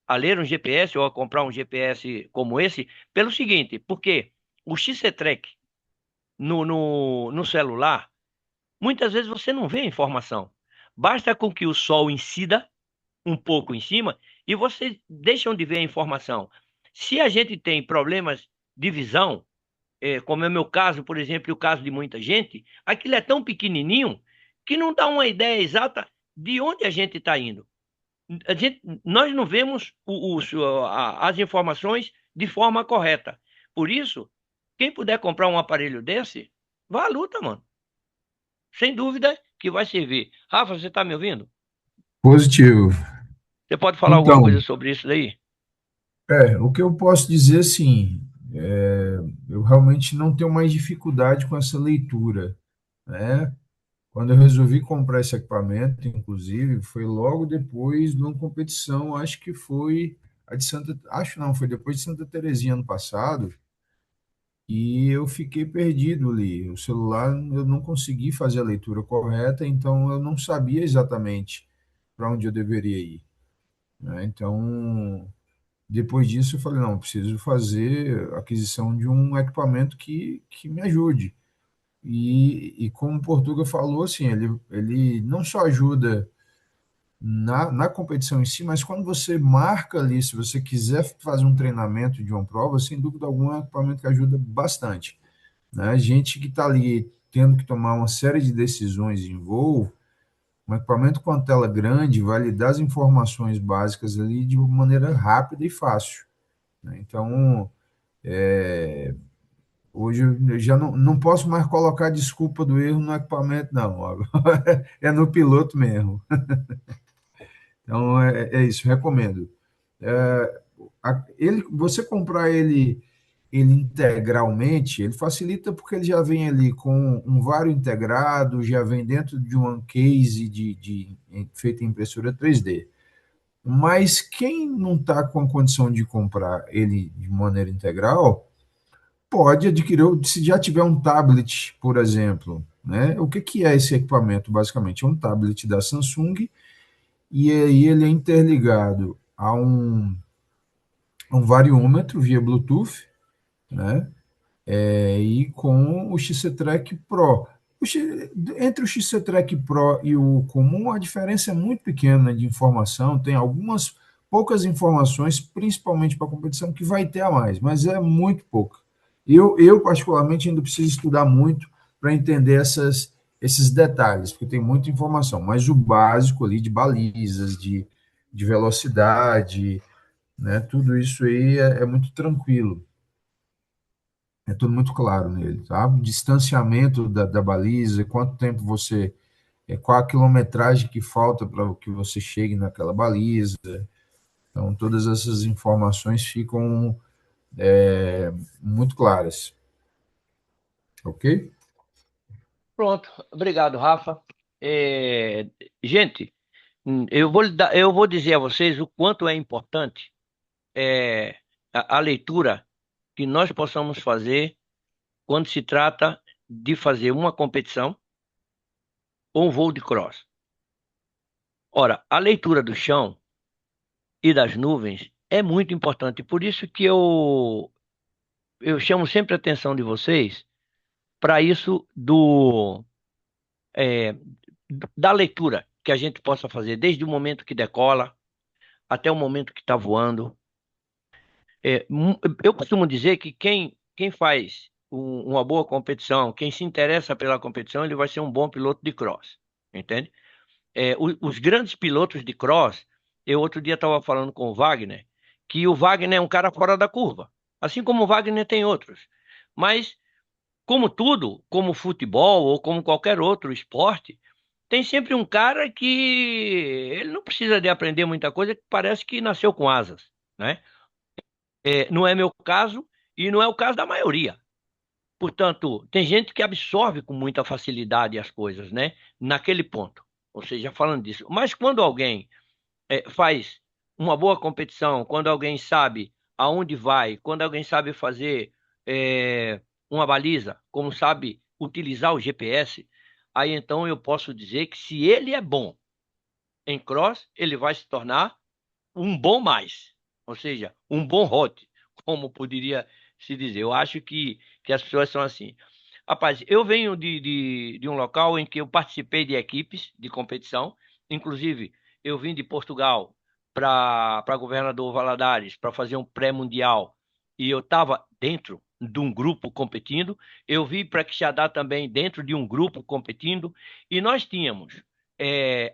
a ler um GPS ou a comprar um GPS como esse, pelo seguinte, porque o XC-Trek no celular, muitas vezes você não vê a informação. Basta com que o sol incida um pouco em cima e vocês deixam de ver a informação. Se a gente tem problemas de visão, como é o meu caso, por exemplo, e o caso de muita gente, aquilo é tão pequenininho que não dá uma ideia exata de onde a gente está indo. Nós não vemos as informações de forma correta. Por isso, quem puder comprar um aparelho desse, vá à luta, mano. Sem dúvida que vai servir. Rafa, você está me ouvindo? Positivo. Você pode falar alguma Então, coisa sobre isso daí? o que eu posso dizer, sim, eu realmente não tenho mais dificuldade com essa leitura, né? Quando eu resolvi comprar esse equipamento, inclusive, foi logo depois de uma competição, acho que foi a de acho não, foi depois de Santa Terezinha ano passado, e eu fiquei perdido ali. O celular, eu não consegui fazer a leitura correta, então eu não sabia exatamente para onde eu deveria ir, né? Então, depois disso, eu falei, não, preciso fazer a aquisição de um equipamento que me ajude. E como o Portuga falou, assim, ele não só ajuda na competição em si, mas quando você marca ali, se você quiser fazer um treinamento de uma prova, sem dúvida alguma, é um equipamento que ajuda bastante, né? Gente que está ali tendo que tomar uma série de decisões em voo, Um equipamento com a tela grande vai lhe dar as informações básicas ali de uma maneira rápida e fácil, né? Então, hoje eu já não posso mais colocar desculpa do erro no equipamento, não. Agora é no piloto mesmo. Então, é isso, recomendo. Você comprar ele integralmente, ele facilita porque ele já vem ali com um vario integrado, já vem dentro de uma case feita em impressora 3D. Mas quem não está com a condição de comprar ele de maneira integral, pode adquirir, se já tiver um tablet, por exemplo, né? O que é esse equipamento? Basicamente, é um tablet da Samsung, e aí ele é interligado a um variômetro via Bluetooth, né? E com o XC-Track Pro. Entre o XC-Track Pro e o comum, a diferença é muito pequena de informação, tem algumas poucas informações, principalmente para a competição, que vai ter a mais, mas é muito pouca. Eu particularmente, ainda preciso estudar muito para entender esses detalhes, porque tem muita informação, mas o básico ali de balizas, de velocidade, né, tudo isso aí é muito tranquilo. É tudo muito claro nele, tá? Distanciamento da baliza, quanto tempo qual a quilometragem que falta para que você chegue naquela baliza. Então, todas essas informações ficam muito claras, ok? Pronto, obrigado, Rafa. Gente, eu vou dizer a vocês o quanto é importante a leitura que nós possamos fazer quando se trata de fazer uma competição ou um voo de cross. Ora, a leitura do chão e das nuvens é muito importante. Por isso que eu chamo sempre a atenção de vocês para isso é, da leitura que a gente possa fazer desde o momento que decola até o momento que está voando. Eu costumo dizer que quem faz uma boa competição, quem se interessa pela competição, ele vai ser um bom piloto de cross, entende? Os grandes pilotos de cross, eu outro dia estava falando com o Wagner, que o Wagner é um cara fora da curva, assim como o Wagner tem outros. Mas, como tudo, como futebol ou como qualquer outro esporte, tem sempre um cara que ele não precisa de aprender muita coisa, que parece que nasceu com asas, né? Não é meu caso e não é o caso da maioria. Portanto, tem gente que absorve com muita facilidade as coisas, né? Naquele ponto. Ou seja, falando disso. Mas quando alguém faz uma boa competição, quando alguém sabe aonde vai, quando alguém sabe fazer uma baliza, como sabe utilizar o GPS, aí então eu posso dizer que se ele é bom em cross, ele vai se tornar um bom mais. Ou seja, um bom hot, como poderia se dizer. Eu acho que as pessoas são assim. Rapaz, eu venho de um local em que eu participei de equipes de competição. Inclusive, eu vim de Portugal para Governador Valadares para fazer um pré-mundial. E eu estava dentro de um grupo competindo. Eu vim para Quixadá também dentro de um grupo competindo. E nós tínhamos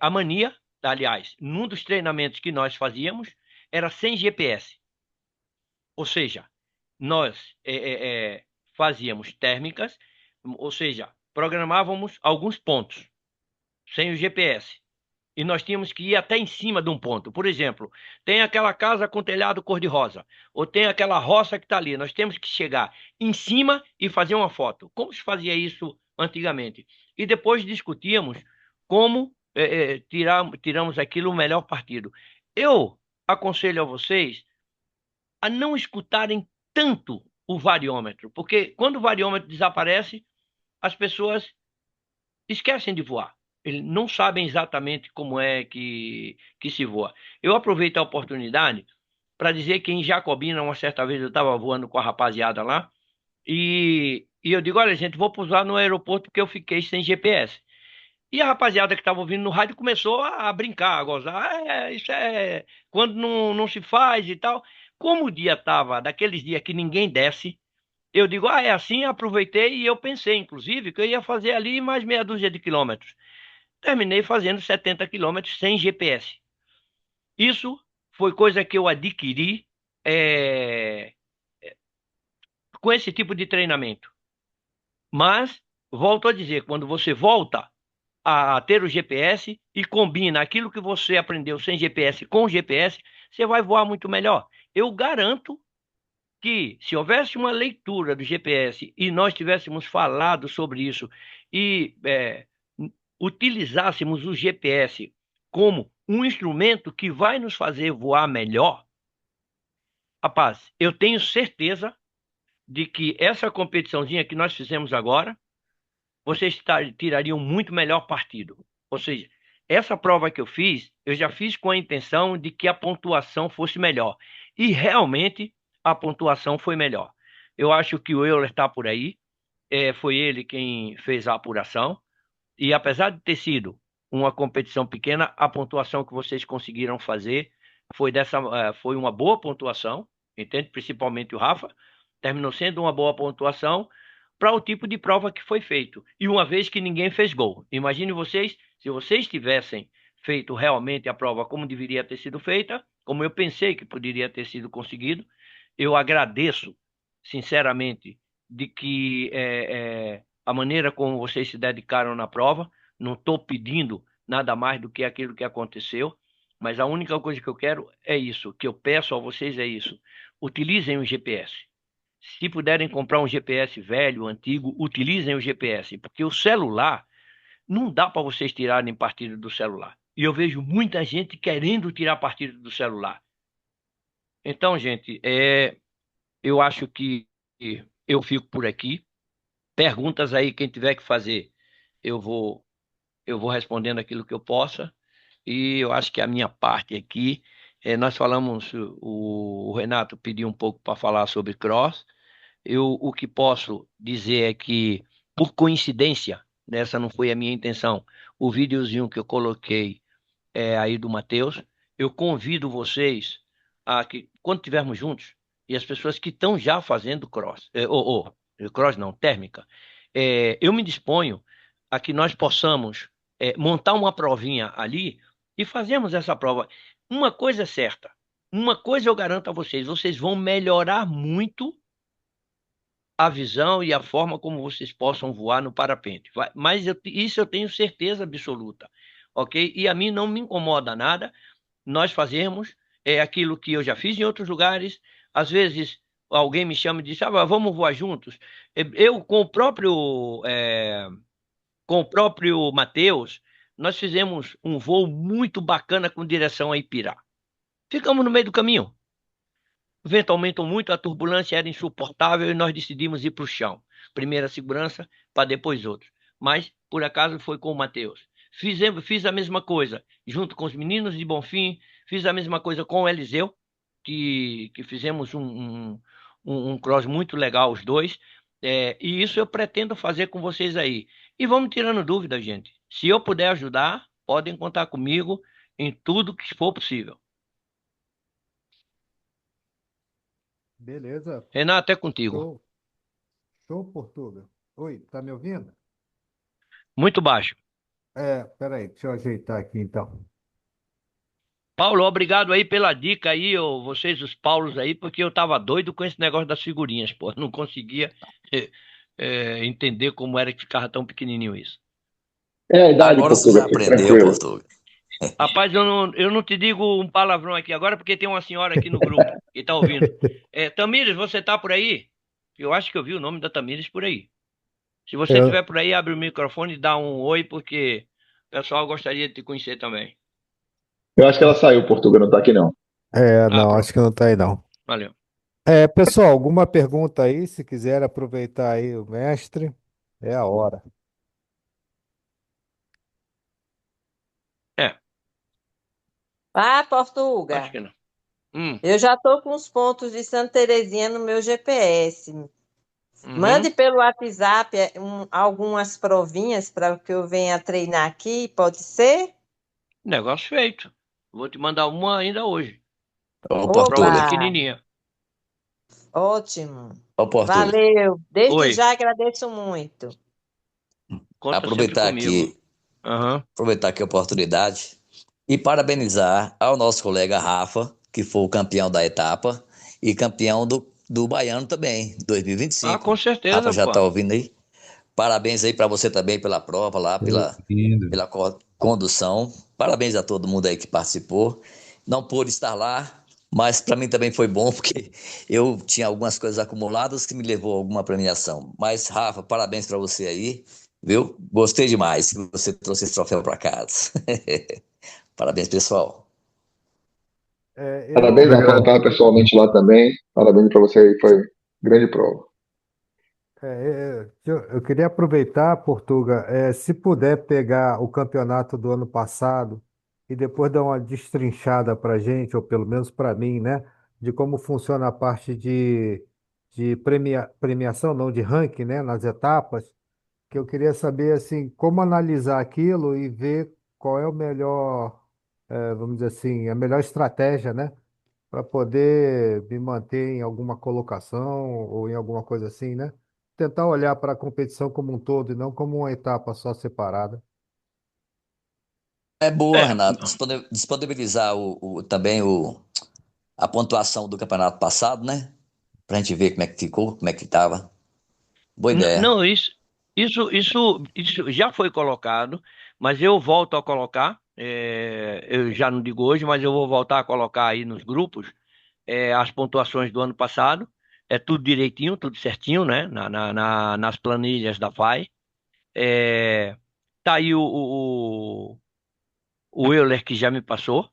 a mania, aliás, num dos treinamentos que nós fazíamos, era sem GPS. Ou seja, nós fazíamos térmicas, ou seja, programávamos alguns pontos sem o GPS. E nós tínhamos que ir até em cima de um ponto. Por exemplo, tem aquela casa com telhado cor-de-rosa, ou tem aquela roça que está ali. Nós temos que chegar em cima e fazer uma foto. Como se fazia isso antigamente? E depois discutíamos como tiramos aquilo o melhor partido. Eu aconselho a vocês a não escutarem tanto o variômetro, porque quando o variômetro desaparece, as pessoas esquecem de voar. Eles não sabem exatamente como é que se voa. Eu aproveito a oportunidade para dizer que em Jacobina, uma certa vez eu estava voando com a rapaziada lá, e eu digo, olha, gente, vou pousar no aeroporto porque eu fiquei sem GPS. E a rapaziada que estava ouvindo no rádio começou a brincar, a gozar. Isso é quando não se faz e tal. Como o dia estava daqueles dias que ninguém desce, eu digo, é assim, aproveitei e eu pensei, inclusive, que eu ia fazer ali mais meia dúzia de quilômetros. terminei fazendo 70 quilômetros sem GPS. Isso foi coisa que eu adquiri com esse tipo de treinamento. Mas, volto a dizer, quando você volta a ter o GPS e combina aquilo que você aprendeu sem GPS com o GPS, você vai voar muito melhor. Eu garanto que se houvesse uma leitura do GPS e nós tivéssemos falado sobre isso e utilizássemos o GPS como um instrumento que vai nos fazer voar melhor, rapaz, eu tenho certeza de que essa competiçãozinha que nós fizemos agora, vocês tirariam muito melhor partido. Ou seja, essa prova que eu fiz, eu já fiz com a intenção de que a pontuação fosse melhor. E realmente a pontuação foi melhor. Eu acho que o Euler está por aí, foi ele quem fez a apuração. E apesar de ter sido uma competição pequena, a pontuação que vocês conseguiram fazer foi uma boa pontuação, entende? Principalmente o Rafa, terminou sendo uma boa pontuação para o tipo de prova que foi feito. E uma vez que ninguém fez gol. Imagine vocês, se vocês tivessem feito realmente a prova como deveria ter sido feita, como eu pensei que poderia ter sido conseguido, eu agradeço, sinceramente, de que a maneira como vocês se dedicaram na prova. Não estou pedindo nada mais do que aquilo que aconteceu, mas a única coisa que eu quero é isso, que eu peço a vocês é isso. Utilizem o GPS. Se puderem comprar um GPS velho, antigo, utilizem o GPS, porque o celular, não dá para vocês tirarem partido do celular. E eu vejo muita gente querendo tirar partido do celular. Então, gente, eu acho que eu fico por aqui. Perguntas aí, quem tiver que fazer, eu vou respondendo aquilo que eu possa. E eu acho que a minha parte aqui, nós falamos, o Renato pediu um pouco para falar sobre cross. O que posso dizer é que, por coincidência, essa não foi a minha intenção, o videozinho que eu coloquei aí do Matheus, eu convido vocês a que, quando estivermos juntos, e as pessoas que estão já fazendo cross, cross não, térmica, eu me disponho a que nós possamos montar uma provinha ali e fazermos essa prova. Uma coisa é certa, uma coisa eu garanto a vocês, vocês vão melhorar muito a visão e a forma como vocês possam voar no parapente. Mas isso eu tenho certeza absoluta, ok? E a mim não me incomoda nada nós fazermos aquilo que eu já fiz em outros lugares. Às vezes alguém me chama e diz, vamos voar juntos. Eu com o próprio Matheus, nós fizemos um voo muito bacana com direção a Ipirá. Ficamos no meio do caminho. O vento aumentou muito, a turbulência era insuportável e nós decidimos ir para o chão. Primeiro a segurança, para depois outros. Mas, por acaso, foi com o Matheus. Fiz a mesma coisa junto com os meninos de Bonfim, fiz a mesma coisa com o Eliseu, que fizemos um cross muito legal, os dois. E isso eu pretendo fazer com vocês aí. E vamos tirando dúvidas, gente. Se eu puder ajudar, podem contar comigo em tudo que for possível. Beleza. Renato, é contigo. Show. Show, Portuga. Oi, tá me ouvindo? Muito baixo. Peraí, deixa eu ajeitar aqui então. Paulo, obrigado aí pela dica aí, vocês os Paulos aí, porque eu tava doido com esse negócio das figurinhas, pô. Não conseguia entender como era que ficava tão pequenininho isso. Agora você já aprendeu, Portuga. Rapaz, eu não te digo um palavrão aqui agora, porque tem uma senhora aqui no grupo que tá ouvindo. Tamires, você tá por aí? Eu acho que eu vi o nome da Tamires por aí. Se você estiver por aí, abre o microfone e dá um oi, porque o pessoal gostaria de te conhecer também. Eu acho que ela saiu, Portugal, não tá aqui não. Não, acho que não tá aí não. Valeu. Pessoal, alguma pergunta aí? Se quiser aproveitar aí o mestre, é a hora. Portuga. Acho que não. Eu já estou com os pontos de Santa Terezinha no meu GPS. Mande pelo WhatsApp algumas provinhas para que eu venha treinar aqui, pode ser? Negócio feito. Vou te mandar uma ainda hoje. Portuga. Pequenininha. Ótimo. Portuga. Valeu. Desde já agradeço muito. Aproveitar aqui Aham. Aproveitar aqui a oportunidade e parabenizar ao nosso colega Rafa, que foi o campeão da etapa e campeão do Baiano também, Ah, com 2025. Rafa certeza, já está pô. ouvindo aí? Parabéns aí para você também pela prova lá, Tô ouvindo. pela condução. Parabéns a todo mundo aí que participou. Não pude estar lá, mas para mim também foi bom, porque eu tinha algumas coisas acumuladas que me levou a alguma premiação. Mas, Rafa, parabéns para você aí, viu? Gostei demais que você trouxe esse troféu para casa. Parabéns, pessoal. É, Parabéns, eu, Rafa, eu estava pessoalmente lá também. Parabéns para você aí, foi grande prova. eu queria aproveitar, Portuga, se puder pegar o campeonato do ano passado e depois dar uma destrinchada para a gente, ou pelo menos para mim, né, de como funciona a parte de premiação, não de ranking, né, nas etapas, que eu queria saber assim, como analisar aquilo e ver qual é o melhor, vamos dizer assim, a melhor estratégia, né, para poder me manter em alguma colocação ou em alguma coisa assim, né? Tentar olhar para a competição como um todo e não como uma etapa só separada. É boa, É, Renato, disponibilizar também a pontuação do campeonato passado, né? Pra gente ver como é que ficou, como é que tava. Boa ideia. não, isso já foi colocado, mas eu volto a colocar. Eu já não digo hoje, mas eu vou voltar a colocar aí nos grupos as pontuações do ano passado. É tudo direitinho, tudo certinho, né? Nas planilhas da FAI. É, tá aí o Euler que já me passou.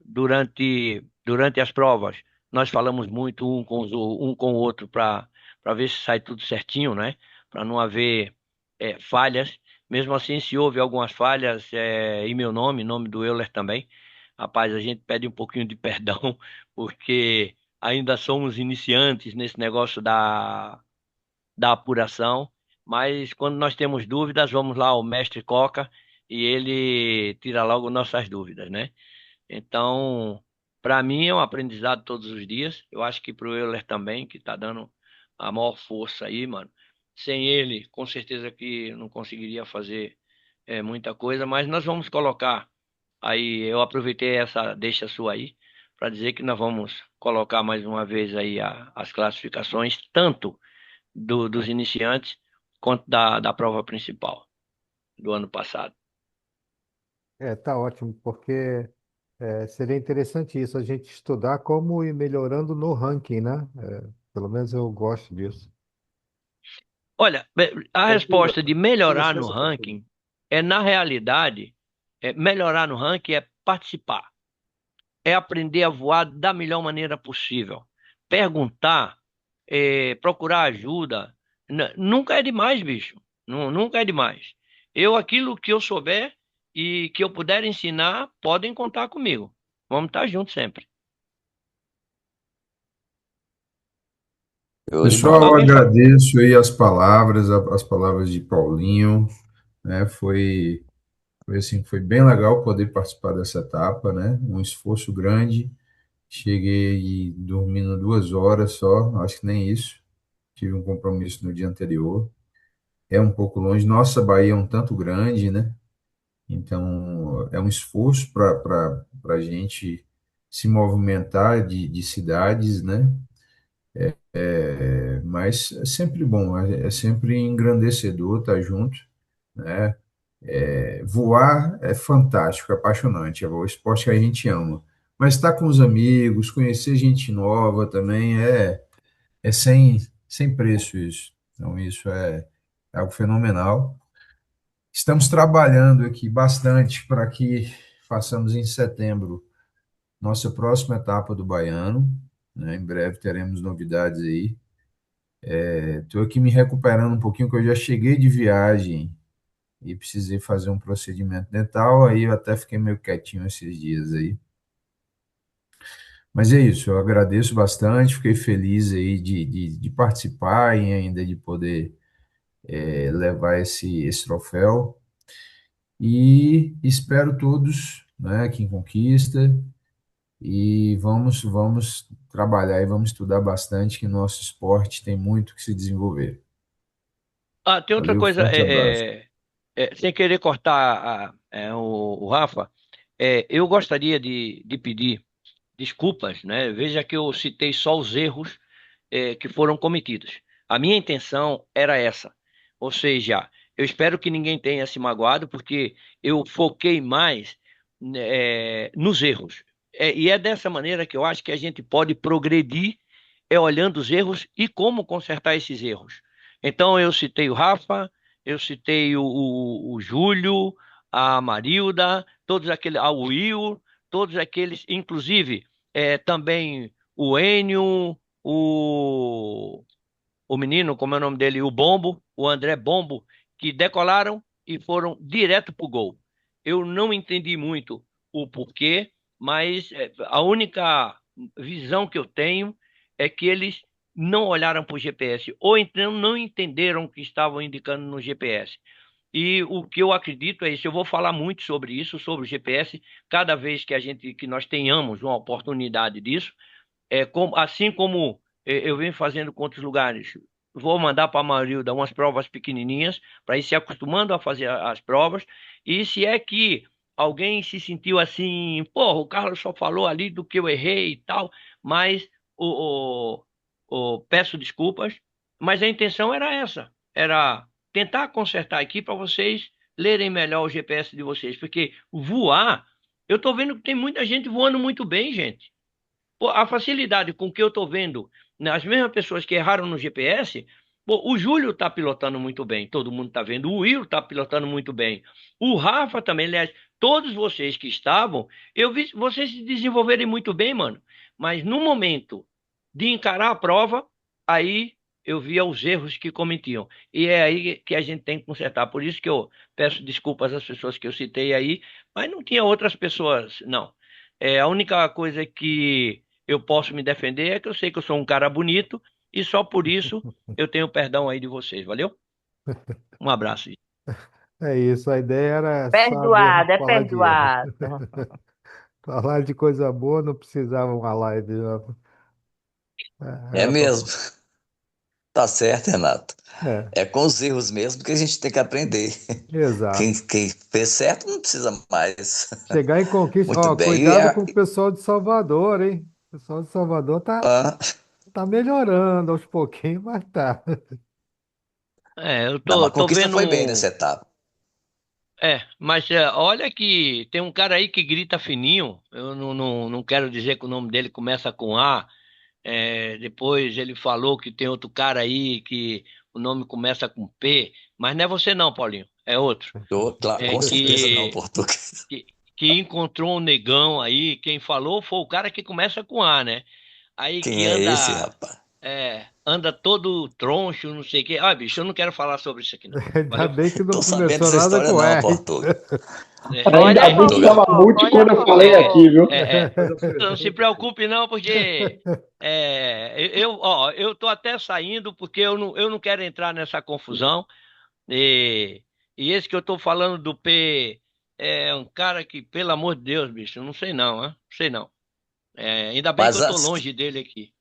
Durante as provas, nós falamos muito um com o outro para ver se sai tudo certinho, né? Para não haver falhas. Mesmo assim, se houve algumas falhas em meu nome, em nome do Euler também, rapaz, a gente pede um pouquinho de perdão, porque ainda somos iniciantes nesse negócio da apuração, mas quando nós temos dúvidas, vamos lá ao mestre Coca e ele tira logo nossas dúvidas, né? Então, para mim é um aprendizado todos os dias. Eu acho que para o Euler também, que está dando a maior força aí, mano. Sem ele, com certeza que não conseguiria fazer muita coisa, mas nós vamos colocar aí. Eu aproveitei essa deixa sua aí para dizer que nós vamos colocar mais uma vez aí as classificações, tanto dos iniciantes quanto da prova principal do ano passado. Tá ótimo, porque seria interessante isso, a gente estudar como ir melhorando no ranking, né? Pelo menos eu gosto disso. Olha, a Portuga, resposta de com melhorar no licença, Portuga. ranking na realidade, melhorar no ranking é participar, é aprender a voar da melhor maneira possível. Perguntar, procurar ajuda, nunca é demais, bicho. Nunca é demais. Aquilo que eu souber e que eu puder ensinar, podem contar comigo. Vamos estar juntos sempre. Show de Pessoal, eu bola. Alguém fa... agradeço aí as palavras, as palavras de Paulinho, né? Foi assim, foi bem legal poder participar dessa etapa, né? Um esforço grande. Cheguei dormindo 2 horas só, acho que nem isso. Tive um compromisso no dia anterior. É um pouco longe. Nossa Bahia é um tanto grande, né? Então, é um esforço para a gente se movimentar de cidades, né? Mas é sempre bom, é sempre engrandecedor estar junto, né? Voar é fantástico, é apaixonante, é o esporte que a gente ama. Mas estar com os amigos, conhecer gente nova também é sem preço isso. Então, isso é algo fenomenal. Estamos trabalhando aqui bastante para que façamos em setembro nossa próxima etapa do Baiano, né? Em breve teremos novidades aí. Estou aqui me recuperando um pouquinho, porque eu já cheguei de viagem e precisei fazer um procedimento dental, aí eu até fiquei meio quietinho esses dias aí. Mas é isso, eu agradeço bastante, fiquei feliz aí de participar e ainda de poder levar esse troféu. E espero todos, né, aqui em Conquista, e vamos trabalhar e vamos estudar bastante, que nosso esporte tem muito que se desenvolver. Ah, tem outra Valeu, coisa. forte abraço. sem querer cortar o Rafa, eu gostaria de pedir desculpas, né? Veja que eu citei só os erros que foram cometidos. A minha intenção era essa. Ou seja, eu espero que ninguém tenha se magoado, porque eu foquei mais, nos erros. E é dessa maneira que eu acho que a gente pode progredir, olhando os erros e como consertar esses erros. Então, eu citei o Rafa, eu citei o Júlio, a Marilda, todos aqueles, a Will, todos aqueles, inclusive também o Enio, o, o menino, como é o nome dele? O Bombo, o André Bombo, que decolaram e foram direto pro gol. Eu não entendi muito o porquê, mas a única visão que eu tenho é que eles não olharam para o GPS, ou então não entenderam o que estavam indicando no GPS. E o que eu acredito é isso. Eu vou falar muito sobre isso, sobre o GPS, cada vez que nós tenhamos uma oportunidade disso. Assim como eu venho fazendo com outros lugares, vou mandar para a Marilda umas provas pequenininhas para ir se acostumando a fazer as provas. E se é que alguém se sentiu assim, porra, o Carlos só falou ali do que eu errei e tal, mas peço desculpas, mas a intenção era essa, era tentar consertar aqui para vocês lerem melhor o GPS de vocês, porque voar, eu estou vendo que tem muita gente voando muito bem, gente. Pô, a facilidade com que eu estou vendo, né, as mesmas pessoas que erraram no GPS, pô, o Júlio está pilotando muito bem, todo mundo está vendo. O Will está pilotando muito bem. O Rafa também, aliás, todos vocês que estavam, eu vi vocês se desenvolverem muito bem, mano. Mas no momento de encarar a prova, aí eu via os erros que cometiam. E é aí que a gente tem que consertar. Por isso que eu peço desculpas às pessoas que eu citei aí, mas não tinha outras pessoas, não. A única coisa que eu posso me defender é que eu sei que eu sou um cara bonito e só por isso eu tenho perdão aí de vocês, valeu? Um abraço. É isso, a ideia era só mesmo Perdoado, é falar de erro. perdoado. Falar de coisa boa não precisava uma live, não. É Era pra... mesmo. Tá certo, Renato. É, É com os erros mesmo que a gente tem que aprender. Quem, exato. quem fez certo não precisa mais. Chegar em conquista, Muito ó, bem. E cuidado com o pessoal de Salvador, hein? O pessoal de Salvador ah, tá melhorando aos pouquinhos, mas tá. Eu não, mas a tô conquista vendo. foi bem nessa etapa. Mas olha que tem um cara aí que grita fininho. Eu não quero dizer que o nome dele começa com A. Depois ele falou que tem outro cara aí que o nome começa com P. Mas não é você não, Paulinho. É outro. Claro, É, com certeza não, que, português. que, que encontrou um negão aí. Quem falou foi o cara que começa com A, né? Aí Quem que é esse, rapaz? anda todo troncho, não sei o quê. Ah, bicho, eu não quero falar sobre isso aqui, não. Ainda Valeu? bem que não Tô sabendo começou dessa nada história com não, R. Portuga. Olha Ainda a É, bem que Portuga. estava fofoca, mute olha a quando eu falei fofoca. aqui, viu? não se preocupe não, porque eu tô até saindo porque eu não quero entrar nessa confusão. E, e esse que eu tô falando do P é um cara que, pelo amor de Deus, bicho, eu não sei não, hein? Não sei não. Ainda bem que Mas eu tô antes, longe dele aqui.